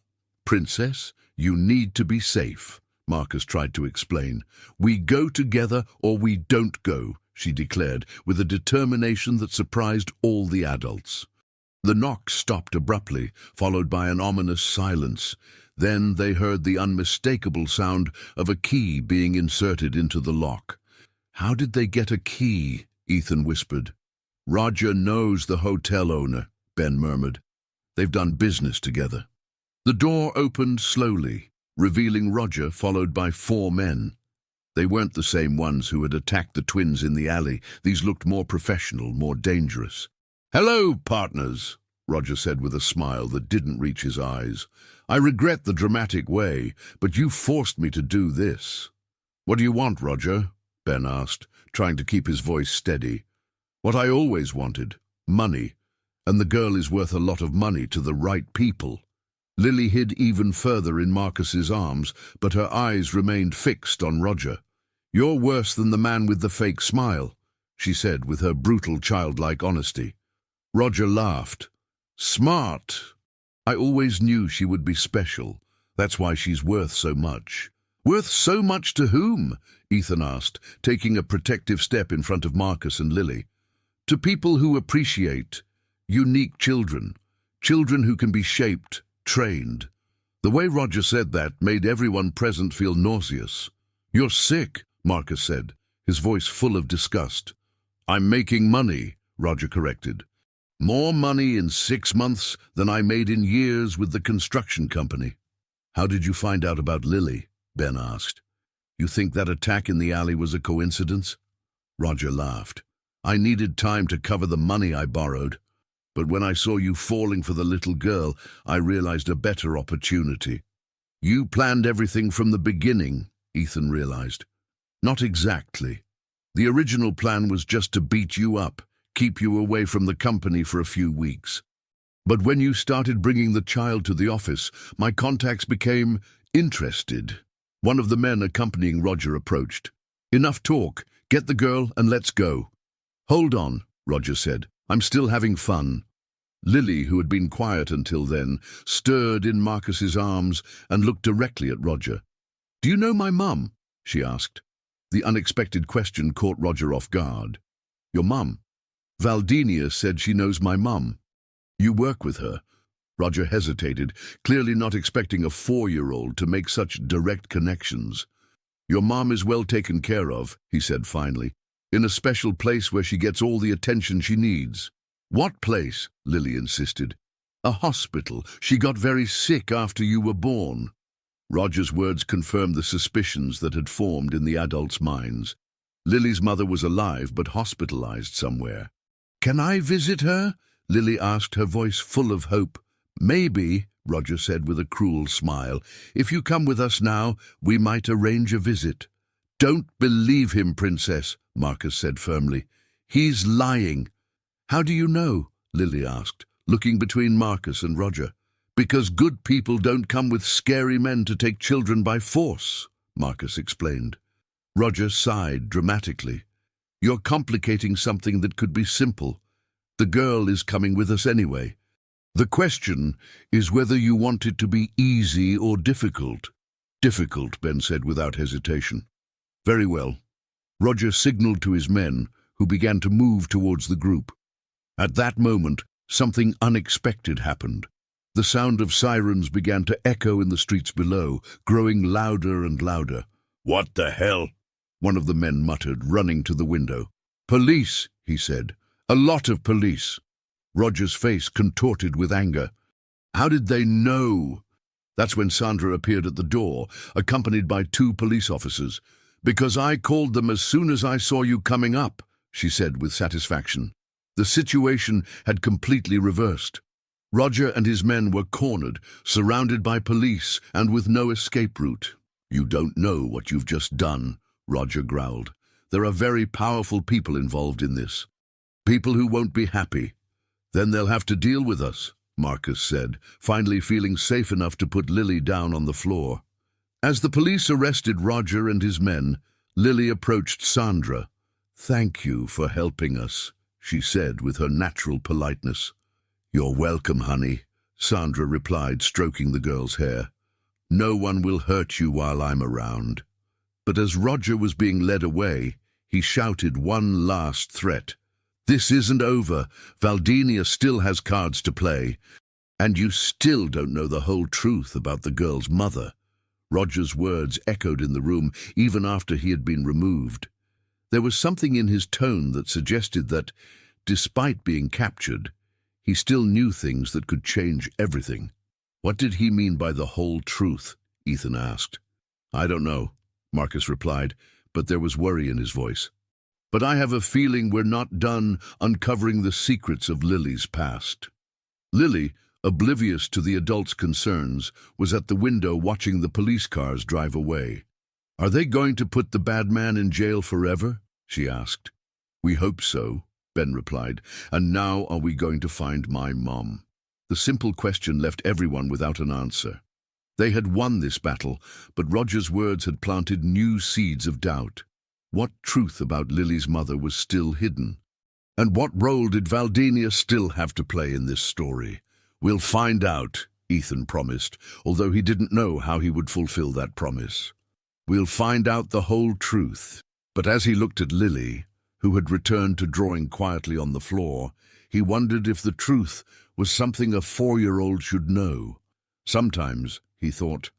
Speaker 1: "Princess, you need to be safe," Marcus tried to explain. "We go together or we don't go," she declared, with a determination that surprised all the adults. The knock stopped abruptly, followed by an ominous silence. Then they heard the unmistakable sound of a key being inserted into the lock. "How did they get a key?" Ethan whispered. "Roger knows the hotel owner," Ben murmured. "They've done business together." The door opened slowly, revealing Roger followed by 4 men. They weren't the same ones who had attacked the twins in the alley. These looked more professional, more dangerous. "Hello, partners," Roger said with a smile that didn't reach his eyes. "I regret the dramatic way, but you forced me to do this." "What do you want, Roger?" Ben asked, trying to keep his voice steady. "What I always wanted, money, and the girl is worth a lot of money to the right people." Lily hid even further in Marcus's arms, but her eyes remained fixed on Roger. "You're worse than the man with the fake smile," she said with her brutal childlike honesty. Roger laughed. "Smart. I always knew she would be special. That's why she's worth so much." "Worth so much to whom?" Ethan asked, taking a protective step in front of Marcus and Lily. "To people who appreciate unique children, children who can be shaped, trained." The way Roger said that made everyone present feel nauseous. "You're sick," Marcus said, his voice full of disgust. "I'm making money," Roger corrected. "More money in 6 months than I made in years with the construction company." "How did you find out about Lily?" Ben asked. "You think that attack in the alley was a coincidence?" Roger laughed. "I needed time to cover the money I borrowed. But when I saw you falling for the little girl, I realized a better opportunity." "You planned everything from the beginning," Ethan realized. "Not exactly. The original plan was just to beat you up, keep you away from the company for a few weeks. But when you started bringing the child to the office, my contacts became interested." One of the men accompanying Roger approached. "Enough talk. Get the girl and let's go." "Hold on," Roger said. "I'm still having fun." Lily, who had been quiet until then, stirred in Marcus's arms and looked directly at Roger. "Do you know my mum?" she asked. The unexpected question caught Roger off guard. "Your mum?" "Valdinia said she knows my mum." "You work with her?" Roger hesitated, clearly not expecting a 4-year-old to make such direct connections. "Your mom is well taken care of," he said finally, "in a special place where she gets all the attention she needs." "What place?" Lily insisted. "A hospital. She got very sick after you were born." Roger's words confirmed the suspicions that had formed in the adults' minds. Lily's mother was alive but hospitalized somewhere. "Can I visit her?" Lily asked, her voice full of hope. "Maybe," Roger said with a cruel smile. "If you come with us now, we might arrange a visit." "Don't believe him, Princess," Marcus said firmly. "He's lying." "How do you know?" Lily asked, looking between Marcus and Roger. "Because good people don't come with scary men to take children by force," Marcus explained. Roger sighed dramatically. "You're complicating something that could be simple. The girl is coming with us anyway. The question is whether you want it to be easy or difficult. Difficult, Ben said without hesitation. Very well. Roger signaled to his men, who began to move towards the group. At that moment, something unexpected happened. The sound of sirens began to echo in the streets below, growing louder and louder. "What the hell?" one of the men muttered, running to the window. "Police," he said. "A lot of police." Roger's face contorted with anger. "How did they know?" That's when Sandra appeared at the door, accompanied by 2 police officers. "Because I called them as soon as I saw you coming up," she said with satisfaction. The situation had completely reversed. Roger and his men were cornered, surrounded by police, and with no escape route. "You don't know what you've just done," Roger growled. "There are very powerful people involved in this. People who won't be happy. Then they'll have to deal with us," Marcus said, finally feeling safe enough to put Lily down on the floor. As the police arrested Roger and his men, Lily approached Sandra. "Thank you for helping us," she said with her natural politeness. "You're welcome, honey," Sandra replied, stroking the girl's hair. "No one will hurt you while I'm around." But as Roger was being led away, he shouted one last threat. "This isn't over. Valdinia still has cards to play. And you still don't know the whole truth about the girl's mother." Roger's words echoed in the room even after he had been removed. There was something in his tone that suggested that, despite being captured, he still knew things that could change everything. "What did he mean by the whole truth?" Ethan asked. "I don't know," Marcus replied, but there was worry in his voice. "But I have a feeling we're not done uncovering the secrets of Lily's past." Lily, oblivious to the adults' concerns, was at the window watching the police cars drive away. "Are they going to put the bad man in jail forever?" she asked. "We hope so," Ben replied. "And now are we going to find my mom?" The simple question left everyone without an answer. They had won this battle, but Roger's words had planted new seeds of doubt. What truth about Lily's mother was still hidden? And what role did Valdinia still have to play in this story? "We'll find out," Ethan promised, although he didn't know how he would fulfill that promise. "We'll find out the whole truth." But as he looked at Lily, who had returned to drawing quietly on the floor, he wondered if the truth was something a 4-year-old should know. Sometimes, he thought,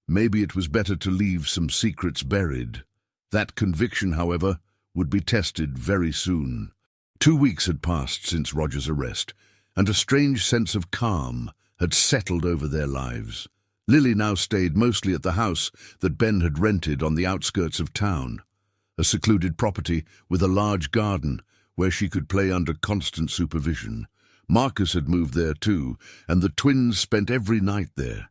Speaker 1: maybe it was better to leave some secrets buried. That conviction, however, would be tested very soon. 2 weeks had passed since Roger's arrest, and a strange sense of calm had settled over their lives. Lily now stayed mostly at the house that Ben had rented on the outskirts of town, a secluded property with a large garden where she could play under constant supervision. Marcus had moved there too, and the twins spent every night there.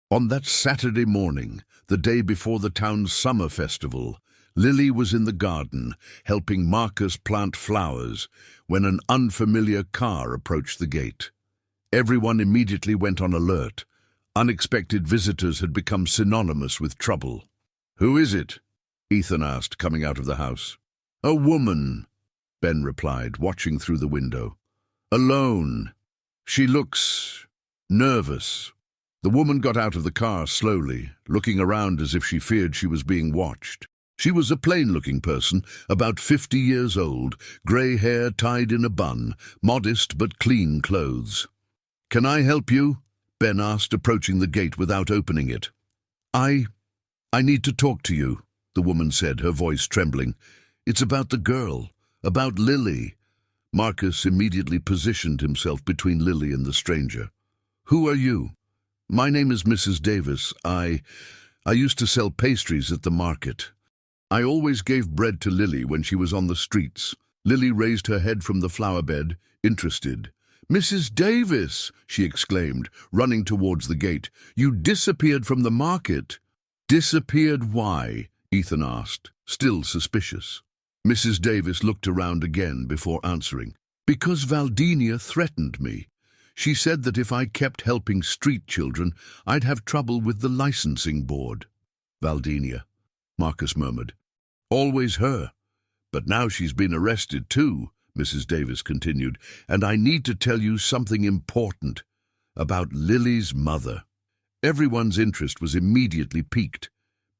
Speaker 1: On that Saturday morning, the day before the town's summer festival, Lily was in the garden, helping Marcus plant flowers, when an unfamiliar car approached the gate. Everyone immediately went on alert. Unexpected visitors had become synonymous with trouble. "Who is it?" Ethan asked, coming out of the house. "A woman," Ben replied, watching through the window. "Alone. She looks nervous." The woman got out of the car slowly, looking around as if she feared she was being watched. She was a plain-looking person, about 50 years old, grey hair tied in a bun, modest but clean clothes. "Can I help you?" Ben asked, approaching the gate without opening it. I need to talk to you," the woman said, her voice trembling. "It's about the girl, about Lily." Marcus immediately positioned himself between Lily and the stranger. "Who are you?" "My name is Mrs. Davis. I used to sell pastries at the market. I always gave bread to Lily when she was on the streets." Lily raised her head from the flower bed, interested. "Mrs. Davis!" she exclaimed, running towards the gate. "You disappeared from the market." "Disappeared why?" Ethan asked, still suspicious. Mrs. Davis looked around again before answering. "Because Valdinia threatened me. She said that if I kept helping street children, I'd have trouble with the licensing board." "Valdinia," Marcus murmured. "Always her. But now she's been arrested too," Mrs. Davis continued, "and I need to tell you something important. about Lily's mother. Everyone's interest was immediately piqued.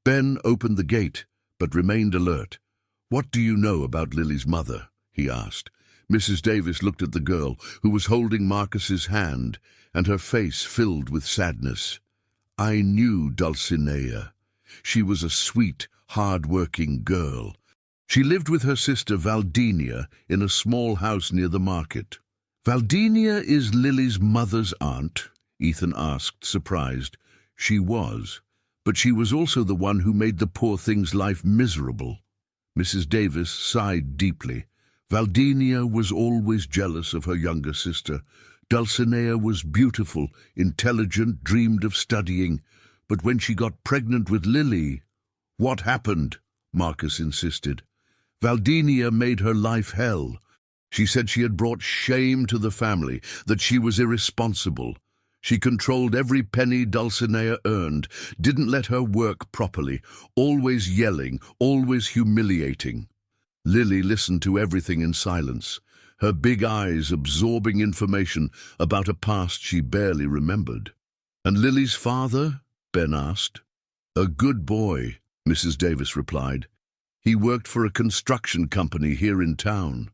Speaker 1: Ben opened the gate, but remained alert. "What do you know about Lily's mother?" he asked. Mrs. Davis looked at the girl, who was holding Marcus's hand, and her face filled with sadness. "I knew Dulcinea. She was a sweet, hard-working girl. She lived with her sister Valdinia in a small house near the market." "Valdinia is Lily's mother's aunt?" Ethan asked, surprised. "She was, but she was also the one who made the poor thing's life miserable." Mrs. Davis sighed deeply. Valdinia was always jealous of her younger sister. Dulcinea was beautiful, intelligent, dreamed of studying. But when she got pregnant with Lily— "What happened?" Marcus insisted. "Valdinia made her life hell. She said she had brought shame to the family, that she was irresponsible. She controlled every penny Dulcinea earned, didn't let her work properly, always yelling, always humiliating." Lily listened to everything in silence, her big eyes absorbing information about a past she barely remembered. "And Lily's father?" Ben asked. "A good boy," Mrs. Davis replied. "He worked for a construction company here in town.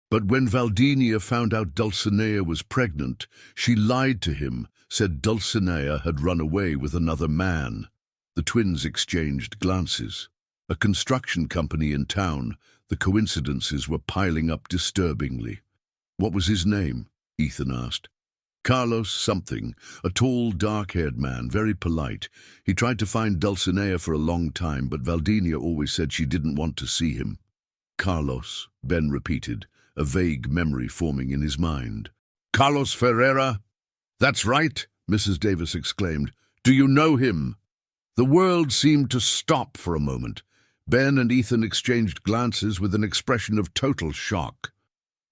Speaker 1: But when Valdinia found out Dulcinea was pregnant, she lied to him, said Dulcinea had run away with another man." The twins exchanged glances. A construction company in town, the coincidences were piling up disturbingly. "What was his name?" Ethan asked. "Carlos something, a tall, dark-haired man, very polite. He tried to find Dulcinea for a long time, but Valdinia always said she didn't want to see him." "Carlos," Ben repeated, a vague memory forming in his mind. "Carlos Ferreira? That's right," Mrs. Davis exclaimed. "Do you know him?" The world seemed to stop for a moment. Ben and Ethan exchanged glances with an expression of total shock.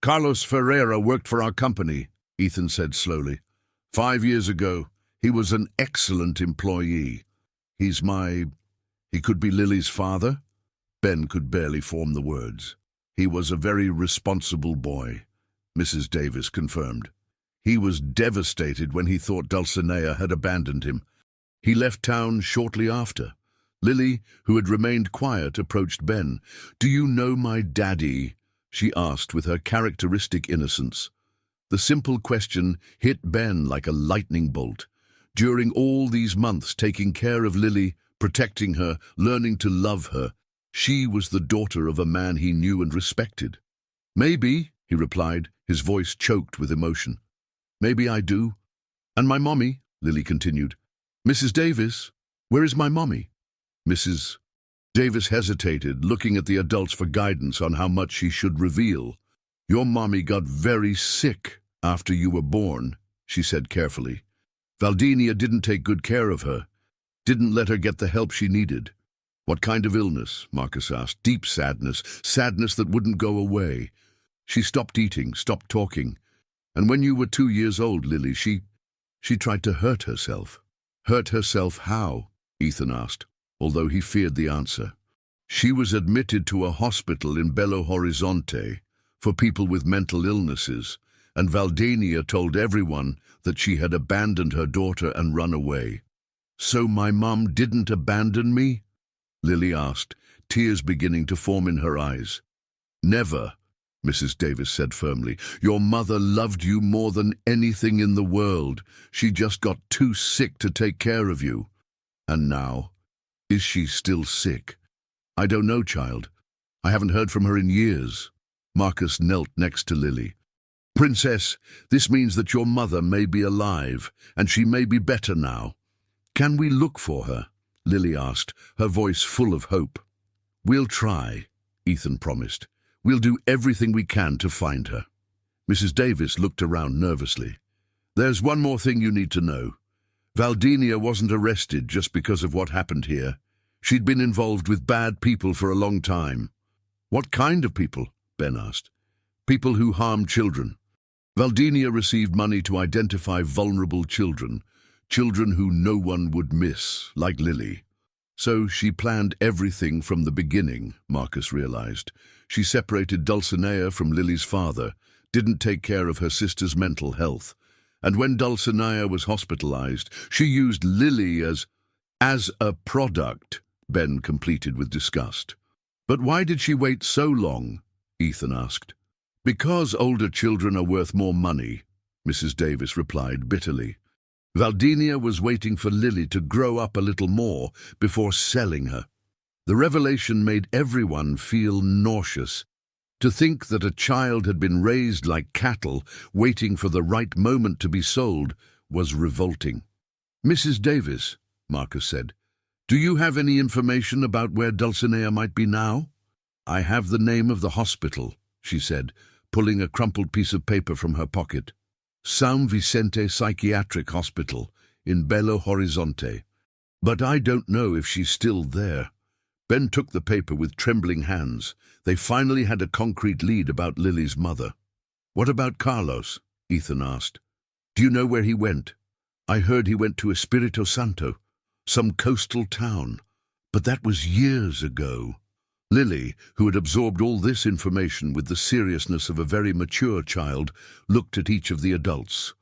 Speaker 1: "Carlos Ferreira worked for our company," Ethan said slowly. 5 years ago, he was an excellent employee. He could be Lily's father?" Ben could barely form the words. "He was a very responsible boy," Mrs. Davis confirmed. "He was devastated when he thought Dulcinea had abandoned him. He left town shortly after." Lily, who had remained quiet, approached Ben. "Do you know my daddy?" she asked with her characteristic innocence. The simple question hit Ben like a lightning bolt. During all these months taking care of Lily, protecting her, learning to love her, she was the daughter of a man he knew and respected. "Maybe," he replied, his voice choked with emotion. "Maybe I do. And my mommy," Lily continued. "Mrs. Davis, where is my mommy?" Mrs. Davis hesitated, looking at the adults for guidance on how much she should reveal. "Your mommy got very sick after you were born," she said carefully. "Valdinia didn't take good care of her, didn't let her get the help she needed." "What kind of illness?" Marcus asked. "Deep sadness, sadness that wouldn't go away. She stopped eating, stopped talking. And when you were 2 years old, Lily, she tried to hurt herself." "Hurt herself how?" Ethan asked, although he feared the answer. "She was admitted to a hospital in Belo Horizonte for people with mental illnesses, and Valdinia told everyone that she had abandoned her daughter and run away." "So my mom didn't abandon me?" Lily asked, tears beginning to form in her eyes. "Never," Mrs. Davis said firmly. "Your mother loved you more than anything in the world. She just got too sick to take care of you." "And now? Is she still sick?" "I don't know, child. I haven't heard from her in years." Marcus knelt next to Lily. "Princess, this means that your mother may be alive, and she may be better now. Can we look for her?" Lily asked, her voice full of hope. "We'll try," Ethan promised. "We'll do everything we can to find her." Mrs. Davis looked around nervously. "There's one more thing you need to know. Valdinia wasn't arrested just because of what happened here. She'd been involved with bad people for a long time." "What kind of people?" Ben asked. "People who harm children. Valdinia received money to identify vulnerable children, children who no one would miss, like Lily. So she planned everything from the beginning," Marcus realized. "She separated Dulcinea from Lily's father, didn't take care of her sister's mental health, And when Dulcinea was hospitalized, she used Lily as a product, Ben completed with disgust. But why did she wait so long? Ethan asked. Because older children are worth more money, Mrs. Davis replied bitterly. Valdinia was waiting for Lily to grow up a little more before selling her. The revelation made everyone feel nauseous. To think that a child had been raised like cattle, waiting for the right moment to be sold, was revolting. Mrs. Davis, Marcus said, do you have any information about where Dulcinea might be now? I have the name of the hospital, she said, pulling a crumpled piece of paper from her pocket. San Vicente Psychiatric Hospital in Belo Horizonte. But I don't know if she's still there. Ben took the paper with trembling hands. They finally had a concrete lead about Lily's mother. What about Carlos? Ethan asked. Do you know where he went? I heard he went to Espirito Santo, some coastal town. But that was years ago. Lily, who had absorbed all this information with the seriousness of a very mature child, looked at each of the adults.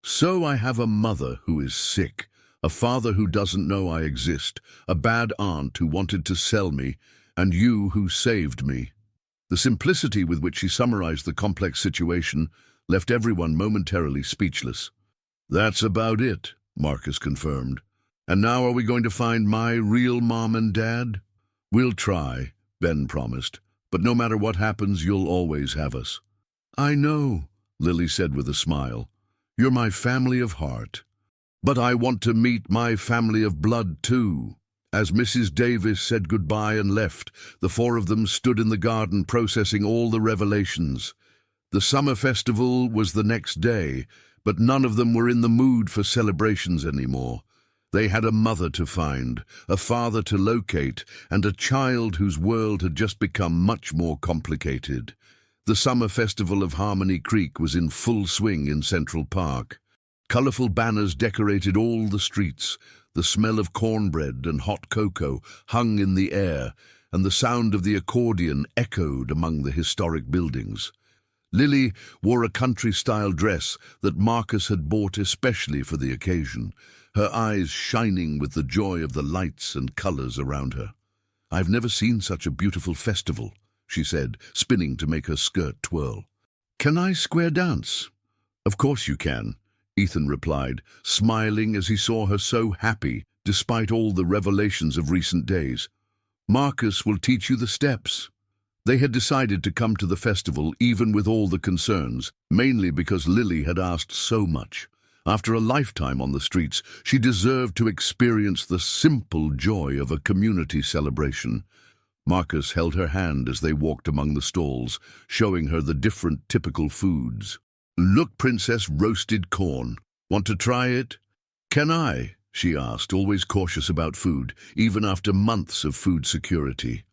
Speaker 1: So I have a mother who is sick, a father who doesn't know I exist, a bad aunt who wanted to sell me, and you who saved me. The simplicity with which she summarized the complex situation left everyone momentarily speechless. That's about it, Marcus confirmed. And now are we going to find my real mom and dad? We'll try, Ben promised, but no matter what happens, you'll always have us. I know, Lily said with a smile. You're my family of heart. But I want to meet my family of blood too. As Mrs. Davis said goodbye and left, the four of them stood in the garden processing all the revelations. The summer festival was the next day, but none of them were in the mood for celebrations anymore. They had a mother to find, a father to locate, and a child whose world had just become much more complicated. The summer festival of Harmony Creek was in full swing in Central Park. Colorful banners decorated all the streets. The smell of cornbread and hot cocoa hung in the air, and the sound of the accordion echoed among the historic buildings. Lily wore a country-style dress that Marcus had bought especially for the occasion, her eyes shining with the joy of the lights and colors around her. I've never seen such a beautiful festival, she said, spinning to make her skirt twirl. Can I square dance? Of course you can, Ethan replied, smiling as he saw her so happy despite all the revelations of recent days. Marcus will teach you the steps. They had decided to come to the festival even with all the concerns, mainly because Lily had asked so much. After a lifetime on the streets, she deserved to experience the simple joy of a community celebration. Marcus held her hand as they walked among the stalls, showing her the different typical foods. Look, Princess, roasted corn. Want to try it? Can I? She asked, always cautious about food, even after months of food security.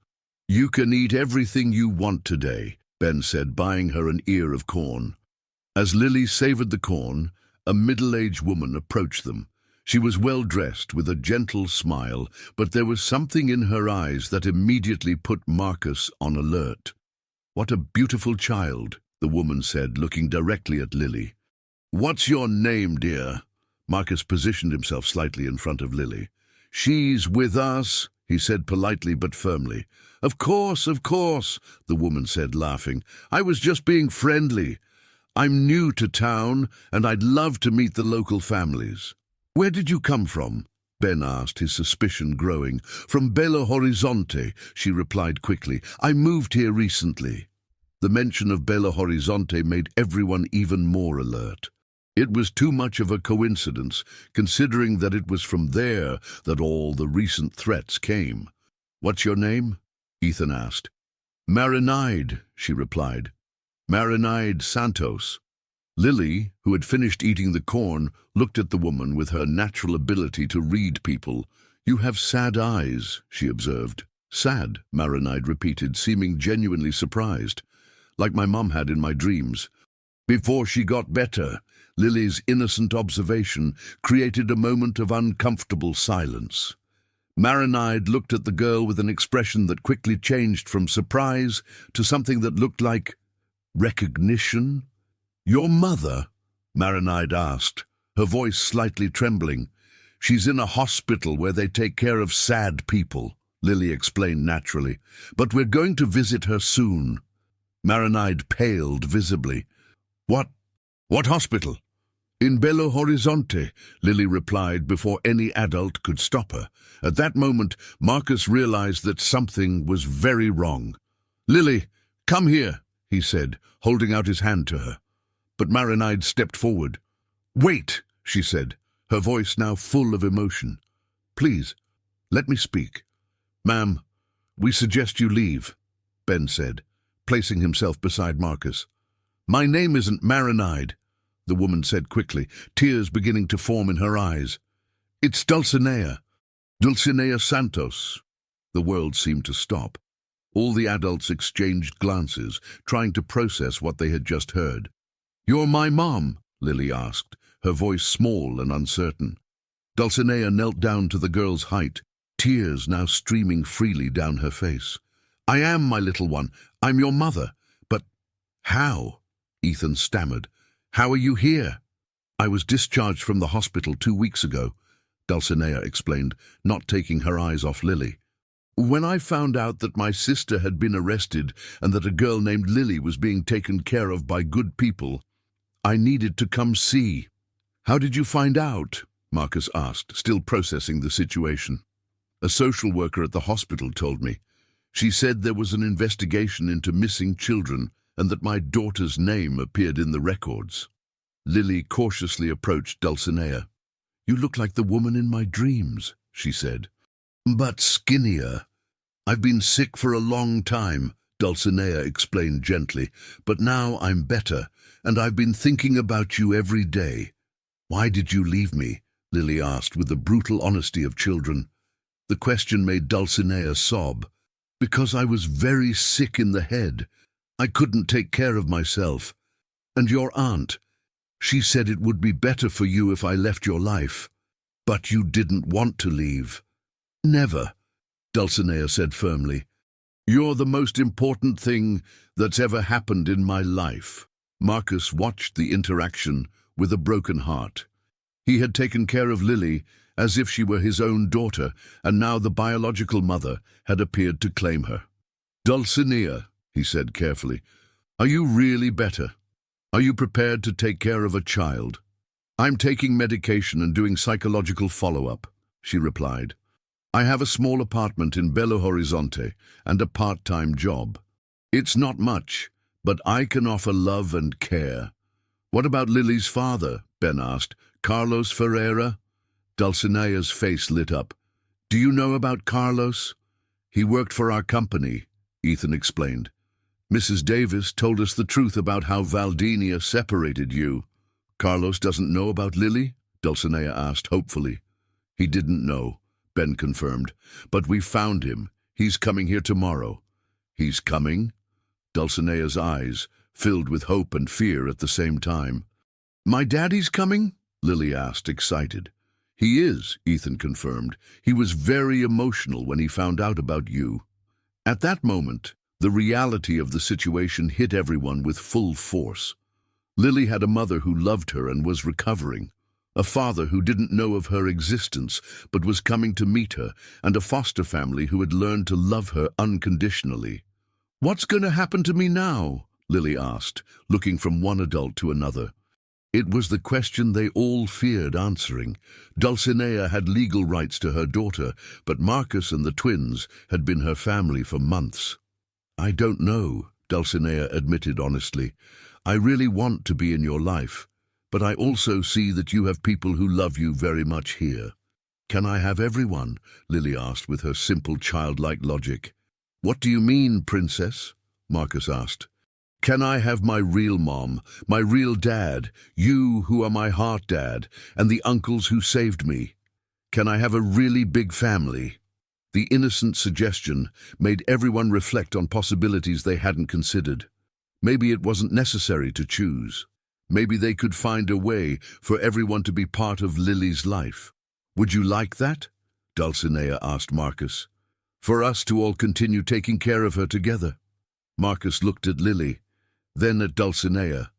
Speaker 1: You can eat everything you want today, Ben said, buying her an ear of corn. As Lily savored the corn, a middle-aged woman approached them. She was well-dressed, with a gentle smile, but there was something in her eyes that immediately put Marcus on alert. What a beautiful child, the woman said, looking directly at Lily. What's your name, dear? Marcus positioned himself slightly in front of Lily. She's with us, he said politely but firmly. Of course, the woman said, laughing. I was just being friendly. I'm new to town, and I'd love to meet the local families. Where did you come from? Ben asked, his suspicion growing. From Belo Horizonte, she replied quickly. I moved here recently. The mention of Belo Horizonte made everyone even more alert. It was too much of a coincidence, considering that it was from there that all the recent threats came. What's your name? Ethan asked. Marinide, she replied. Marinide Santos. Lily, who had finished eating the corn, looked at the woman with her natural ability to read people. You have sad eyes, she observed. Sad, Marinide repeated, seeming genuinely surprised. Like my mum had in my dreams. Before she got better, Lily's innocent observation created a moment of uncomfortable silence. Marinide looked at the girl with an expression that quickly changed from surprise to something that looked like recognition. Your mother? Marinide asked, her voice slightly trembling. She's in a hospital where they take care of sad people, Lily explained naturally. But we're going to visit her soon. Marinide paled visibly. What hospital? In Belo Horizonte, Lily replied before any adult could stop her. At that moment, Marcus realized that something was very wrong. Lily, come here, he said, holding out his hand to her. But Marinide stepped forward. Wait, she said, her voice now full of emotion. Please, let me speak. Ma'am, we suggest you leave, Ben said, placing himself beside Marcus. My name isn't Marinide, the woman said quickly, tears beginning to form in her eyes. It's Dulcinea Santos. The world seemed to stop. All the adults exchanged glances, trying to process what they had just heard. You're my mom, Lily asked, her voice small and uncertain. Dulcinea knelt down to the girl's height, tears now streaming freely down her face. I am, my little one. I'm your mother. But how? Ethan stammered. How are you here? I was discharged from the hospital 2 weeks ago, Dulcinea explained, not taking her eyes off Lily. When I found out that my sister had been arrested and that a girl named Lily was being taken care of by good people, I needed to come see. How did you find out? Marcus asked, still processing the situation. A social worker at the hospital told me. She said there was an investigation into missing children and that my daughter's name appeared in the records. Lily cautiously approached Dulcinea. You look like the woman in my dreams, she said. But skinnier. I've been sick for a long time, Dulcinea explained gently, but now I'm better, and I've been thinking about you every day. Why did you leave me? Lily asked with the brutal honesty of children. The question made Dulcinea sob. Because I was very sick in the head. I couldn't take care of myself. And your aunt, she said it would be better for you if I left your life. But you didn't want to leave. Never, Dulcinea said firmly. You're the most important thing that's ever happened in my life. Marcus watched the interaction with a broken heart. He had taken care of Lily as if she were his own daughter, and now the biological mother had appeared to claim her. Dulcinea, he said carefully, are you really better? Are you prepared to take care of a child? I'm taking medication and doing psychological follow-up, she replied. I have a small apartment in Belo Horizonte and a part-time job. It's not much, but I can offer love and care. What about Lily's father? Ben asked. Carlos Ferreira? Dulcinea's face lit up. Do you know about Carlos? He worked for our company, Ethan explained. Mrs. Davis told us the truth about how Valdinia separated you. Carlos doesn't know about Lily? Dulcinea asked hopefully. He didn't know, Ben confirmed, but we found him. He's coming here tomorrow. He's coming? Dulcinea's eyes filled with hope and fear at the same time. My daddy's coming? Lily asked, excited. He is, Ethan confirmed. He was very emotional when he found out about you. At that moment, the reality of the situation hit everyone with full force. Lily had a mother who loved her and was recovering, a father who didn't know of her existence but was coming to meet her, and a foster family who had learned to love her unconditionally. What's going to happen to me now? Lily asked, looking from one adult to another. It was the question they all feared answering. Dulcinea had legal rights to her daughter, but Marcus and the twins had been her family for months. I don't know, Dulcinea admitted honestly. I really want to be in your life, but I also see that you have people who love you very much here. Can I have everyone? Lily asked with her simple childlike logic. What do you mean, princess? Marcus asked. Can I have my real mom, my real dad, you who are my heart dad, and the uncles who saved me? Can I have a really big family? The innocent suggestion made everyone reflect on possibilities they hadn't considered. Maybe it wasn't necessary to choose. Maybe they could find a way for everyone to be part of Lily's life. Would you like that? Dulcinea asked Marcus. For us to all continue taking care of her together. Marcus looked at Lily, then at Dulcinea,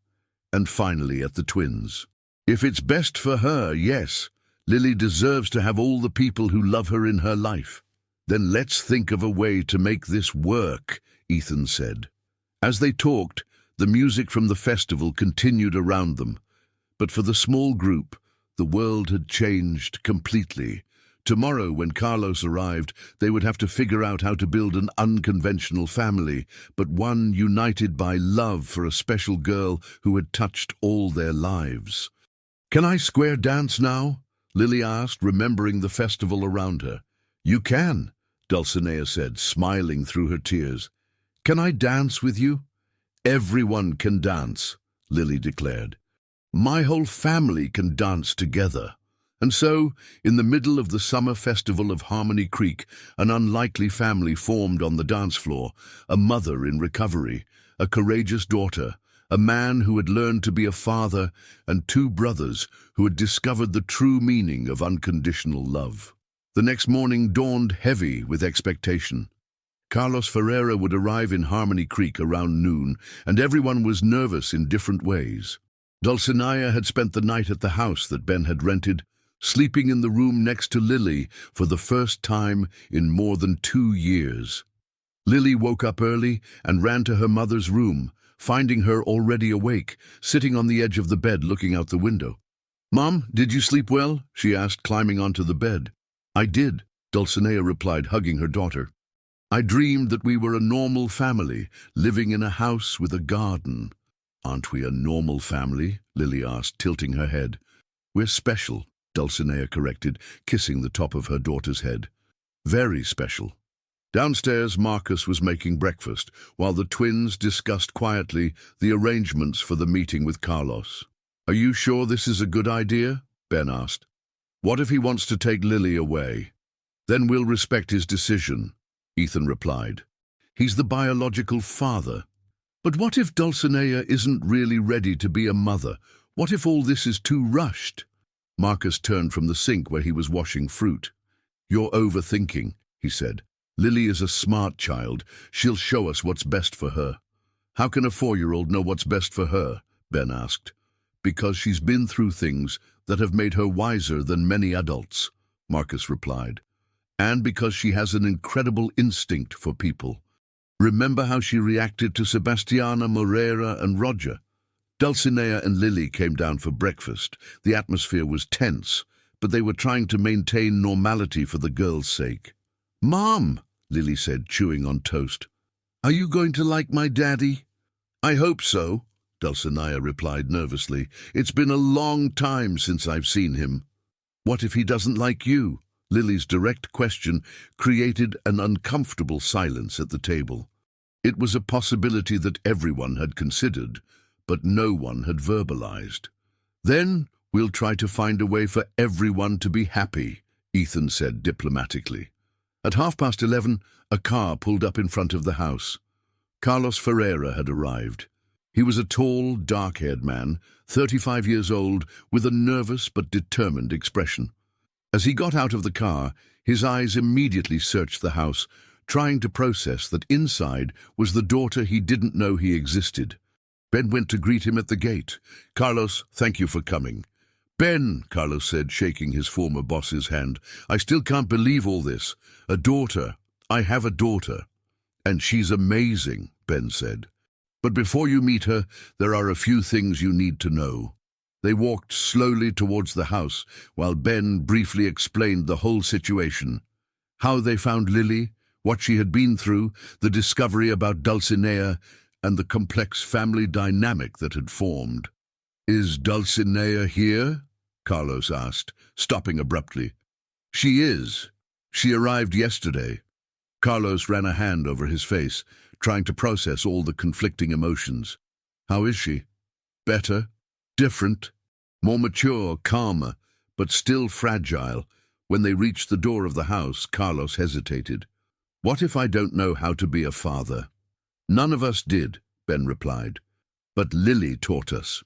Speaker 1: and finally at the twins. If it's best for her, yes, Lily deserves to have all the people who love her in her life. Then let's think of a way to make this work, Ethan said. As they talked, the music from the festival continued around them. But for the small group, the world had changed completely. Tomorrow, when Carlos arrived, they would have to figure out how to build an unconventional family, but one united by love for a special girl who had touched all their lives. "Can I square dance now?" Lily asked, remembering the festival around her. "You can," Dulcinea said, smiling through her tears. "Can I dance with you?" "Everyone can dance," Lily declared. "My whole family can dance together." And so, in the middle of the summer festival of Harmony Creek, an unlikely family formed on the dance floor: a mother in recovery, a courageous daughter, a man who had learned to be a father, and two brothers who had discovered the true meaning of unconditional love. The next morning dawned heavy with expectation. Carlos Ferreira would arrive in Harmony Creek around noon, and everyone was nervous in different ways. Dulcinea had spent the night at the house that Ben had rented, sleeping in the room next to Lily for the first time in more than 2 years. Lily woke up early and ran to her mother's room, finding her already awake, sitting on the edge of the bed looking out the window. "Mom, did you sleep well?" she asked, climbing onto the bed. "I did," Dulcinea replied, hugging her daughter. "I dreamed that we were a normal family, living in a house with a garden." "Aren't we a normal family?" Lily asked, tilting her head. "We're special," Dulcinea corrected, kissing the top of her daughter's head. "Very special." Downstairs, Marcus was making breakfast, while the twins discussed quietly the arrangements for the meeting with Carlos. "Are you sure this is a good idea?" Ben asked. "What if he wants to take Lily away?" "Then we'll respect his decision," Ethan replied. "He's the biological father." "But what if Dulcinea isn't really ready to be a mother? What if all this is too rushed?" Marcus turned from the sink where he was washing fruit. "You're overthinking," he said. "Lily is a smart child. She'll show us what's best for her." "How can a 4-year-old know what's best for her?" Ben asked. "Because she's been through things that have made her wiser than many adults," Marcus replied. "And because she has an incredible instinct for people. Remember how she reacted to Sebastiana, Moreira, and Roger?" Dulcinea and Lily came down for breakfast. The atmosphere was tense, but they were trying to maintain normality for the girls' sake. "Mom," Lily said, chewing on toast, "are you going to like my daddy?" "I hope so," Dulcinea replied nervously. "It's been a long time since I've seen him." "What if he doesn't like you?" Lily's direct question created an uncomfortable silence at the table. It was a possibility that everyone had considered, but no one had verbalized. "Then we'll try to find a way for everyone to be happy," Ethan said diplomatically. At 11:30, a car pulled up in front of the house. Carlos Ferreira had arrived. He was a tall, dark-haired man, 35 years old, with a nervous but determined expression. As he got out of the car, his eyes immediately searched the house, trying to process that inside was the daughter he didn't know he existed. Ben went to greet him at the gate. "Carlos, thank you for coming." "Ben," Carlos said, shaking his former boss's hand, "I still can't believe all this. A daughter. I have a daughter." "And she's amazing," Ben said. "But before you meet her, there are a few things you need to know." They walked slowly towards the house, while Ben briefly explained the whole situation. How they found Lily, what she had been through, the discovery about Dulcinea, and the complex family dynamic that had formed. "Is Dulcinea here?" Carlos asked, stopping abruptly. "She is. She arrived yesterday." Carlos ran a hand over his face, trying to process all the conflicting emotions. "How is she?" "Better. Different. More mature, calmer, but still fragile." When they reached the door of the house, Carlos hesitated. "What if I don't know how to be a father?" "None of us did," Ben replied. "But Lily taught us."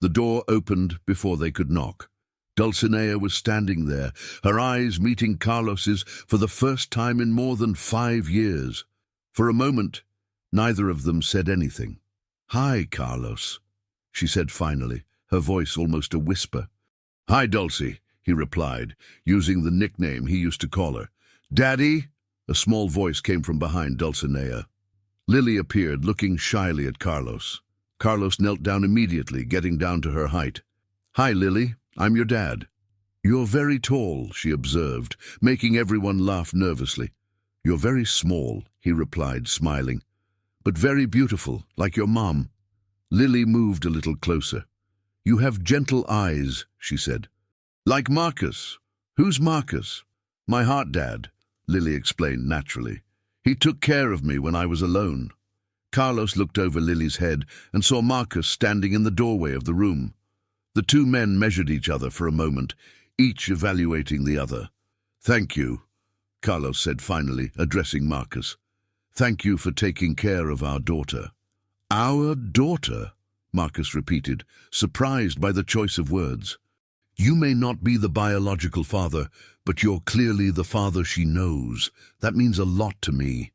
Speaker 1: The door opened before they could knock. Dulcinea was standing there, her eyes meeting Carlos's for the first time in more than 5 years. For a moment, neither of them said anything. "Hi, Carlos." she said finally, her voice almost a whisper. "Hi, Dulcie," he replied, using the nickname he used to call her. "Daddy?" A small voice came from behind Dulcinea. Lily appeared, looking shyly at Carlos. Carlos knelt down immediately, getting down to her height. "Hi, Lily. I'm your dad." "You're very tall," she observed, making everyone laugh nervously. "You're very small," he replied, smiling, "but very beautiful, like your mom." Lily moved a little closer. "You have gentle eyes," she said. "Like Marcus." "Who's Marcus?" "My heart dad," Lily explained naturally. "He took care of me when I was alone." Carlos looked over Lily's head and saw Marcus standing in the doorway of the room. The two men measured each other for a moment, each evaluating the other. "Thank you," Carlos said finally, addressing Marcus. "Thank you for taking care of our daughter." "Our daughter?" Marcus repeated, surprised by the choice of words. "You may not be the biological father, but you're clearly the father she knows. That means a lot to me."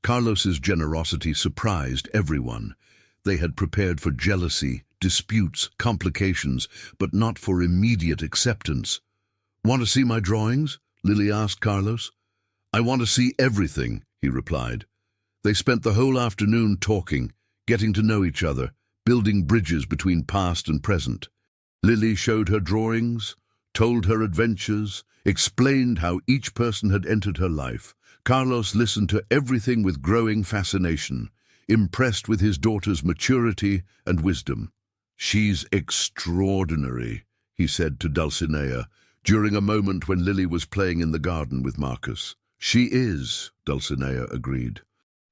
Speaker 1: Carlos's generosity surprised everyone. They had prepared for jealousy, disputes, complications, but not for immediate acceptance. "Want to see my drawings?" Lily asked Carlos. "I want to see everything," he replied. They spent the whole afternoon talking, getting to know each other, building bridges between past and present. Lily showed her drawings, told her adventures, explained how each person had entered her life. Carlos listened to everything with growing fascination, impressed with his daughter's maturity and wisdom. "She's extraordinary," he said to Dulcinea, during a moment when Lily was playing in the garden with Marcus. "She is," Dulcinea agreed.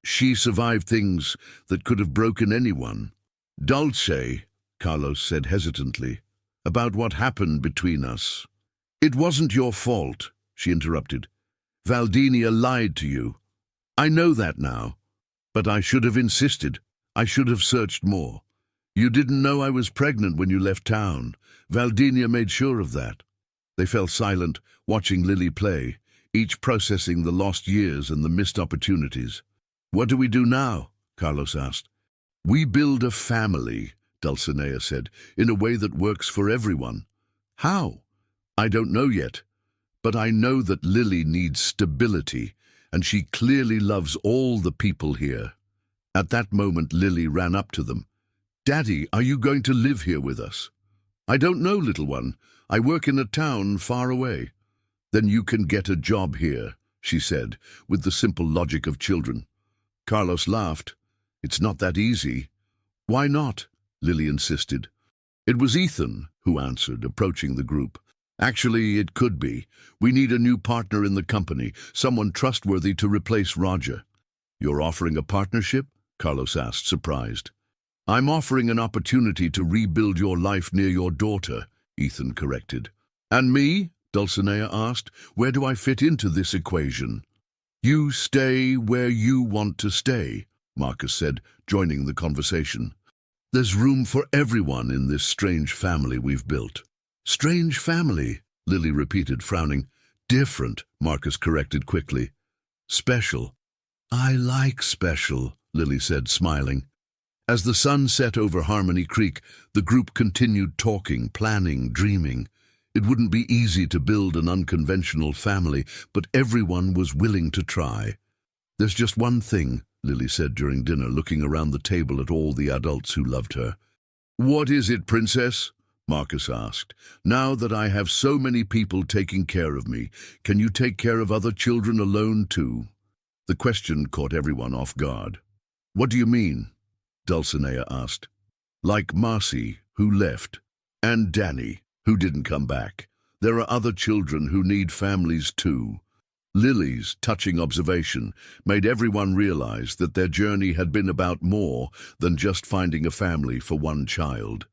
Speaker 1: "She survived things that could have broken anyone." "Dulce," Carlos said hesitantly, "about what happened between us." "It wasn't your fault," she interrupted. "Valdinia lied to you. I know that now. But I should have insisted. I should have searched more. You didn't know I was pregnant when you left town. Valdinia made sure of that." They fell silent, watching Lily play, each processing the lost years and the missed opportunities. "What do we do now?" Carlos asked. "We build a family," Dulcinea said, "in a way that works for everyone." "How?" "I don't know yet, but I know that Lily needs stability, and she clearly loves all the people here." At that moment, Lily ran up to them. "Daddy, are you going to live here with us?" "I don't know, little one. I work in a town far away." "Then you can get a job here," she said, with the simple logic of children. Carlos laughed. "It's not that easy." "Why not?" Lily insisted. "It was Ethan who answered, approaching the group. "Actually, it could be. We need a new partner in the company, someone trustworthy to replace Roger." "You're offering a partnership?" Carlos asked, surprised. "I'm offering an opportunity to rebuild your life near your daughter," Ethan corrected. "And me?" Dulcinea asked. "Where do I fit into this equation?" "You stay where you want to stay," Marcus said, joining the conversation. "There's room for everyone in this strange family we've built." "Strange family," Lily repeated, frowning. "Different," Marcus corrected quickly. "Special." "I like special," Lily said, smiling. As the sun set over Harmony Creek, the group continued talking, planning, dreaming. It wouldn't be easy to build an unconventional family, but everyone was willing to try. "There's just one thing," Lily said during dinner, looking around the table at all the adults who loved her. "What is it, Princess?" Marcus asked. "Now that I have so many people taking care of me, can you take care of other children alone too?" The question caught everyone off guard. "What do you mean?" Dulcinea asked. "Like Marcy, who left, and Danny, who didn't come back. There are other children who need families too." Lily's touching observation made everyone realize that their journey had been about more than just finding a family for one child.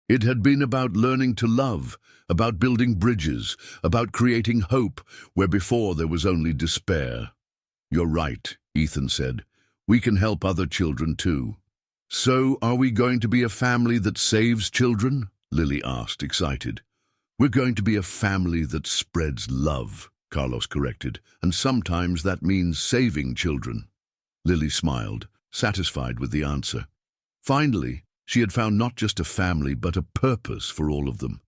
Speaker 1: It had been about learning to love, about building bridges, about creating hope where before there was only despair. "You're right," Ethan said. "We can help other children too." "So are we going to be a family that saves children?" Lily asked, excited. "We're going to be a family that spreads love," Carlos corrected, "and sometimes that means saving children." Lily smiled, satisfied with the answer. Finally, She had found not just a family, but a purpose for all of them.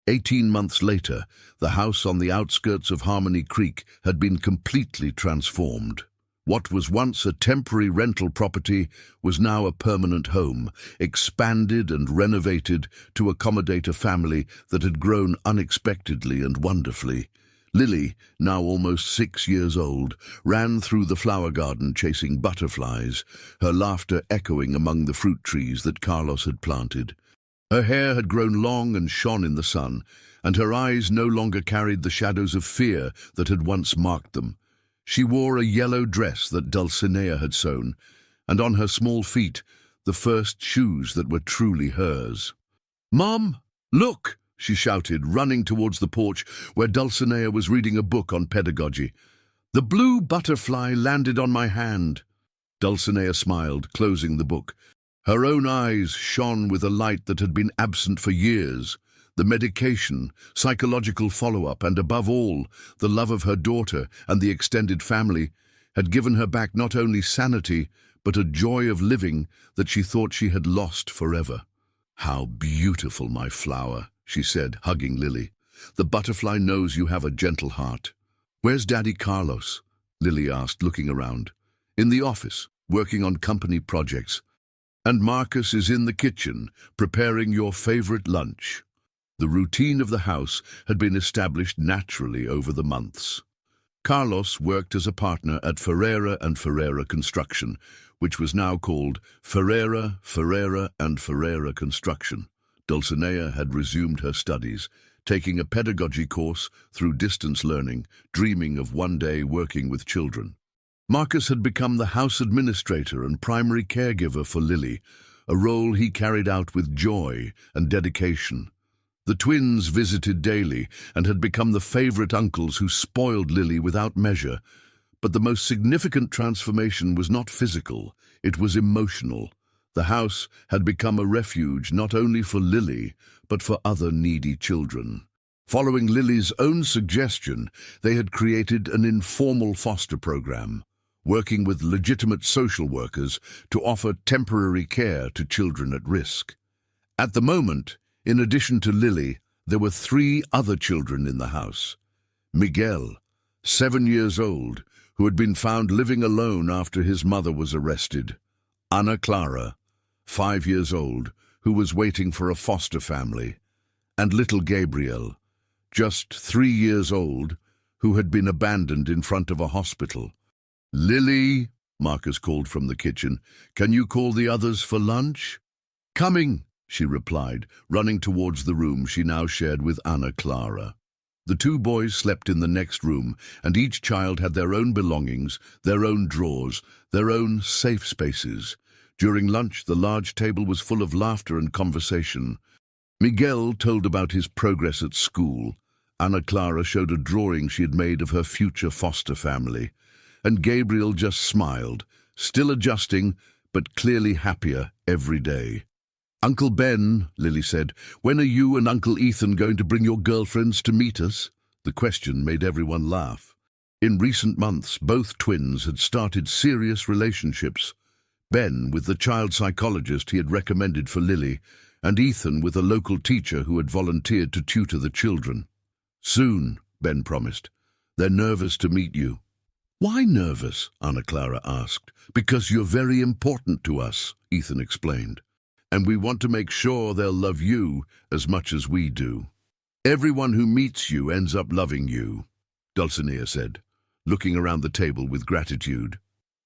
Speaker 1: 18 months later, the house on the outskirts of Harmony Creek had been completely transformed. What was once a temporary rental property was now a permanent home, expanded and renovated to accommodate a family that had grown unexpectedly and wonderfully. Lily, now almost 6 years old, ran through the flower garden chasing butterflies, her laughter echoing among the fruit trees that Carlos had planted. Her hair had grown long and shone in the sun, and her eyes no longer carried the shadows of fear that had once marked them. She wore a yellow dress that Dulcinea had sewn, and on her small feet the first shoes that were truly hers. "Mom, look!" she shouted, running towards the porch where Dulcinea was reading a book on pedagogy. "The blue butterfly landed on my hand." Dulcinea smiled, closing the book. Her own eyes shone with a light that had been absent for years. The medication, psychological follow-up, and above all, the love of her daughter and the extended family had given her back not only sanity, but a joy of living that she thought she had lost forever. "How beautiful, my flower," she said, hugging Lily. "The butterfly knows you have a gentle heart." "Where's Daddy Carlos?" Lily asked, looking around. "In the office, working on company projects. And Marcus is in the kitchen, preparing your favorite lunch." The routine of the house had been established naturally over the months. Carlos worked as a partner at Ferreira and Ferreira Construction, which was now called Ferreira, Ferreira and Ferreira Construction. Dulcinea had resumed her studies, taking a pedagogy course through distance learning, dreaming of one day working with children. Marcus had become the house administrator and primary caregiver for Lily, a role he carried out with joy and dedication. The twins visited daily and had become the favorite uncles who spoiled Lily without measure. But the most significant transformation was not physical, it was emotional. The house had become a refuge not only for Lily, but for other needy children. Following Lily's own suggestion, they had created an informal foster program, working with legitimate social workers to offer temporary care to children at risk. At the moment, in addition to Lily, there were 3 other children in the house. Miguel, 7 years old, who had been found living alone after his mother was arrested. Ana Clara, 5 years old, who was waiting for a foster family. And little Gabriel, just 3 years old, who had been abandoned in front of a hospital. "Lily," Marcus called from the kitchen, "can you call the others for lunch?" "Coming," she replied, running towards the room she now shared with Ana Clara. The 2 boys slept in the next room, and each child had their own belongings, their own drawers, their own safe spaces. During lunch, the large table was full of laughter and conversation. Miguel told about his progress at school. Ana Clara showed a drawing she had made of her future foster family. And Gabriel just smiled, still adjusting, but clearly happier every day. "Uncle Ben," Lily said, "when are you and Uncle Ethan going to bring your girlfriends to meet us?" The question made everyone laugh. In recent months, both twins had started serious relationships. Ben with the child psychologist he had recommended for Lily, and Ethan with a local teacher who had volunteered to tutor the children. "Soon," Ben promised. "They're nervous to meet you." "Why nervous?" Ana Clara asked. "Because you're very important to us," Ethan explained. "And we want to make sure they'll love you as much as we do." "Everyone who meets you ends up loving you," Dulcinea said, looking around the table with gratitude.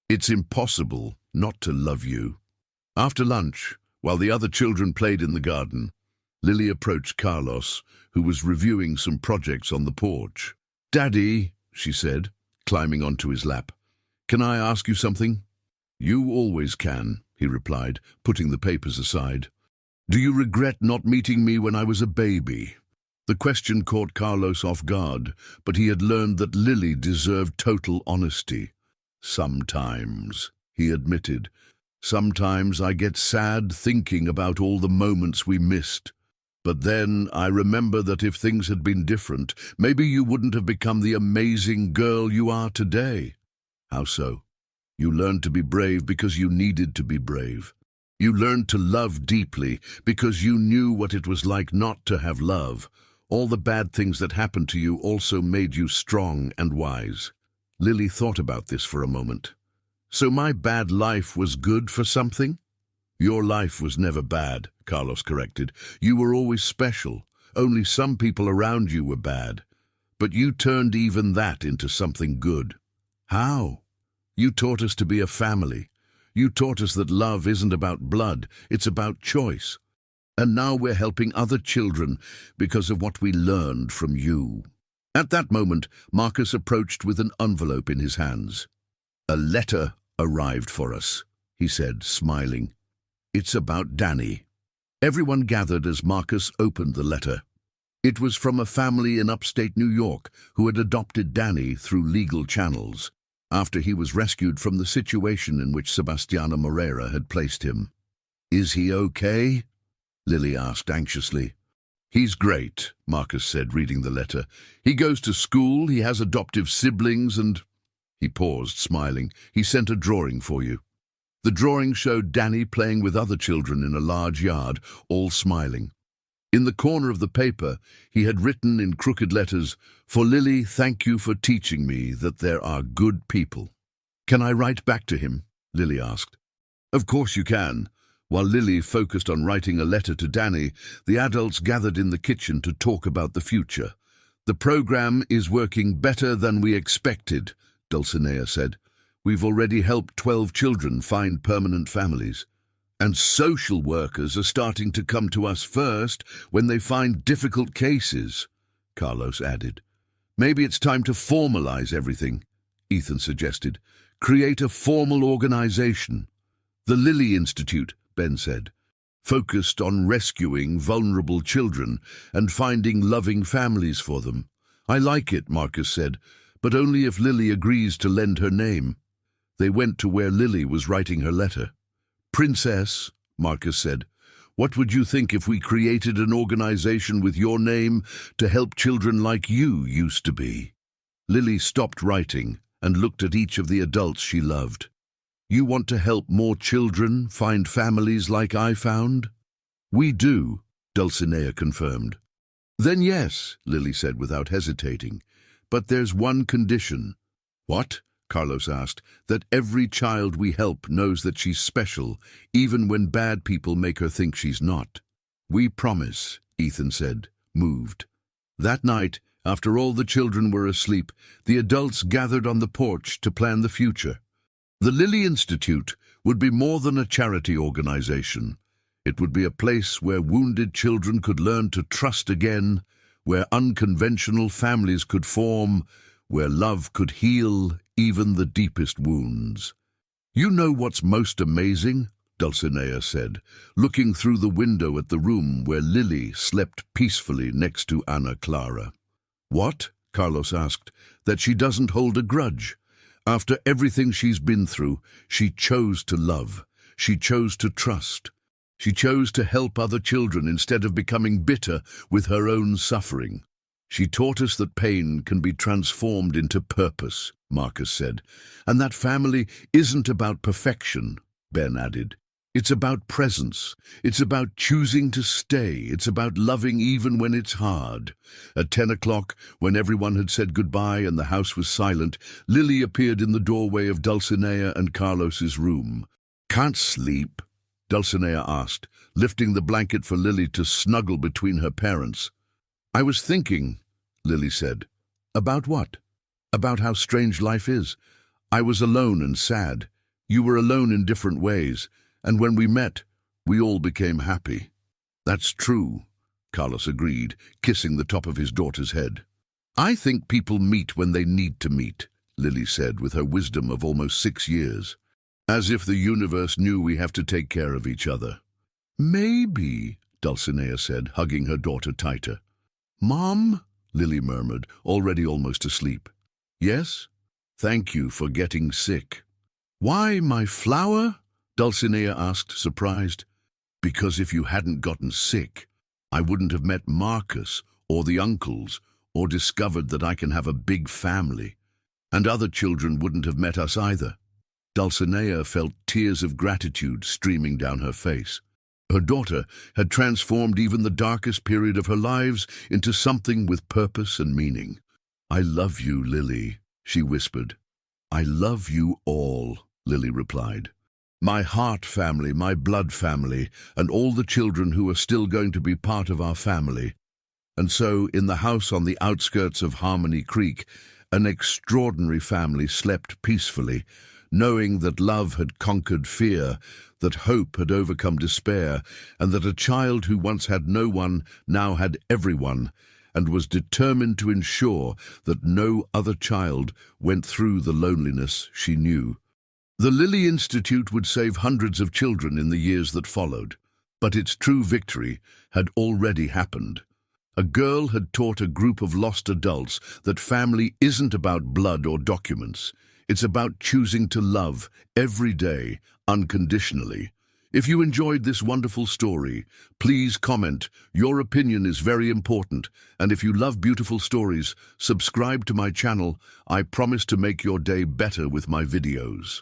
Speaker 1: "It's impossible not to love you." After lunch, while the other children played in the garden, Lily approached Carlos, who was reviewing some projects on the porch. "Daddy," she said, climbing onto his lap, "can I ask you something?" "You always can," he replied, putting the papers aside. "Do you regret not meeting me when I was a baby?" The question caught Carlos off guard, but he had learned that Lily deserved total honesty. "Sometimes," he admitted. "Sometimes I get sad thinking about all the moments we missed. But then I remember that if things had been different, maybe you wouldn't have become the amazing girl you are today." "How so?" "You learned to be brave because you needed to be brave. You learned to love deeply because you knew what it was like not to have love. All the bad things that happened to you also made you strong and wise. Lily thought about this for a moment. So my bad life was good for something? Your life was never bad, Carlos corrected. You were always special. Only some people around you were bad. But you turned even that into something good. How? You taught us to be a family. You taught us that love isn't about blood, it's about choice. And now we're helping other children because of what we learned from you. At that moment, Marcus approached with an envelope in his hands. A letter arrived for us, he said, smiling. It's about Danny. Everyone gathered as Marcus opened the letter. It was from a family in upstate New York who had adopted Danny through legal channels, after he was rescued from the situation in which Sebastiana Moreira had placed him. Is he okay? Lily asked anxiously. He's great, Marcus said, reading the letter. He goes to school, he has adoptive siblings, and... He paused, smiling. He sent a drawing for you. The drawing showed Danny playing with other children in a large yard, all smiling. In the corner of the paper, he had written in crooked letters, "For Lily, thank you for teaching me that there are good people." Can I write back to him? Lily asked. Of course you can. While Lily focused on writing a letter to Danny, the adults gathered in the kitchen to talk about the future. The program is working better than we expected, Dulcinea said. We've already helped 12 children find permanent families. And social workers are starting to come to us first when they find difficult cases, Carlos added. Maybe it's time to formalize everything, Ethan suggested. Create a formal organization. The Lily Institute, Ben said, focused on rescuing vulnerable children and finding loving families for them. I like it, Marcus said, but only if Lily agrees to lend her name. They went to where Lily was writing her letter. Princess, Marcus said, what would you think if we created an organization with your name to help children like you used to be? Lily stopped writing and looked at each of the adults she loved. You want to help more children find families like I found? We do, Dulcinea confirmed. Then yes, Lily said without hesitating. But there's one condition. What? Carlos asked. That every child we help knows that she's special, even when bad people make her think she's not. We promise, Ethan said, moved. That night, after all the children were asleep, the adults gathered on the porch to plan the future. The Lily Institute would be more than a charity organization. It would be a place where wounded children could learn to trust again, where unconventional families could form, where love could heal even the deepest wounds. You know what's most amazing? Dulcinea said, looking through the window at the room where Lily slept peacefully next to Ana Clara. What? Carlos asked. That she doesn't hold a grudge. After everything she's been through, she chose to love. She chose to trust. She chose to help other children instead of becoming bitter with her own suffering. She taught us that pain can be transformed into purpose, Marcus said. And that family isn't about perfection, Ben added. It's about presence. It's about choosing to stay. It's about loving even when it's hard. At 10 o'clock, when everyone had said goodbye and the house was silent, Lily appeared in the doorway of Dulcinea and Carlos's room. Can't sleep? Dulcinea asked, lifting the blanket for Lily to snuggle between her parents. I was thinking, Lily said. About what? About how strange life is. I was alone and sad. You were alone in different ways. And when we met, we all became happy. That's true, Carlos agreed, kissing the top of his daughter's head. I think people meet when they need to meet, Lily said with her wisdom of almost 6 years. As if the universe knew we have to take care of each other. Maybe, Dulcinea said, hugging her daughter tighter. Mom? Lily murmured, already almost asleep. Yes? Thank you for getting sick. Why, my flower? Dulcinea asked, surprised. Because if you hadn't gotten sick, I wouldn't have met Marcus or the uncles or discovered that I can have a big family. And other children wouldn't have met us either. Dulcinea felt tears of gratitude streaming down her face. Her daughter had transformed even the darkest period of her lives into something with purpose and meaning. "I love you, Lily," she whispered. "I love you all," Lily replied. "My heart family, my blood family, and all the children who are still going to be part of our family." And so, in the house on the outskirts of Harmony Creek, an extraordinary family slept peacefully, knowing that love had conquered fear, that hope had overcome despair, and that a child who once had no one now had everyone, and was determined to ensure that no other child went through the loneliness she knew. The Lily Institute would save hundreds of children in the years that followed, but its true victory had already happened. A girl had taught a group of lost adults that family isn't about blood or documents. It's about choosing to love every day, unconditionally. If you enjoyed this wonderful story, please comment. Your opinion is very important. And if you love beautiful stories, subscribe to my channel. I promise to make your day better with my videos.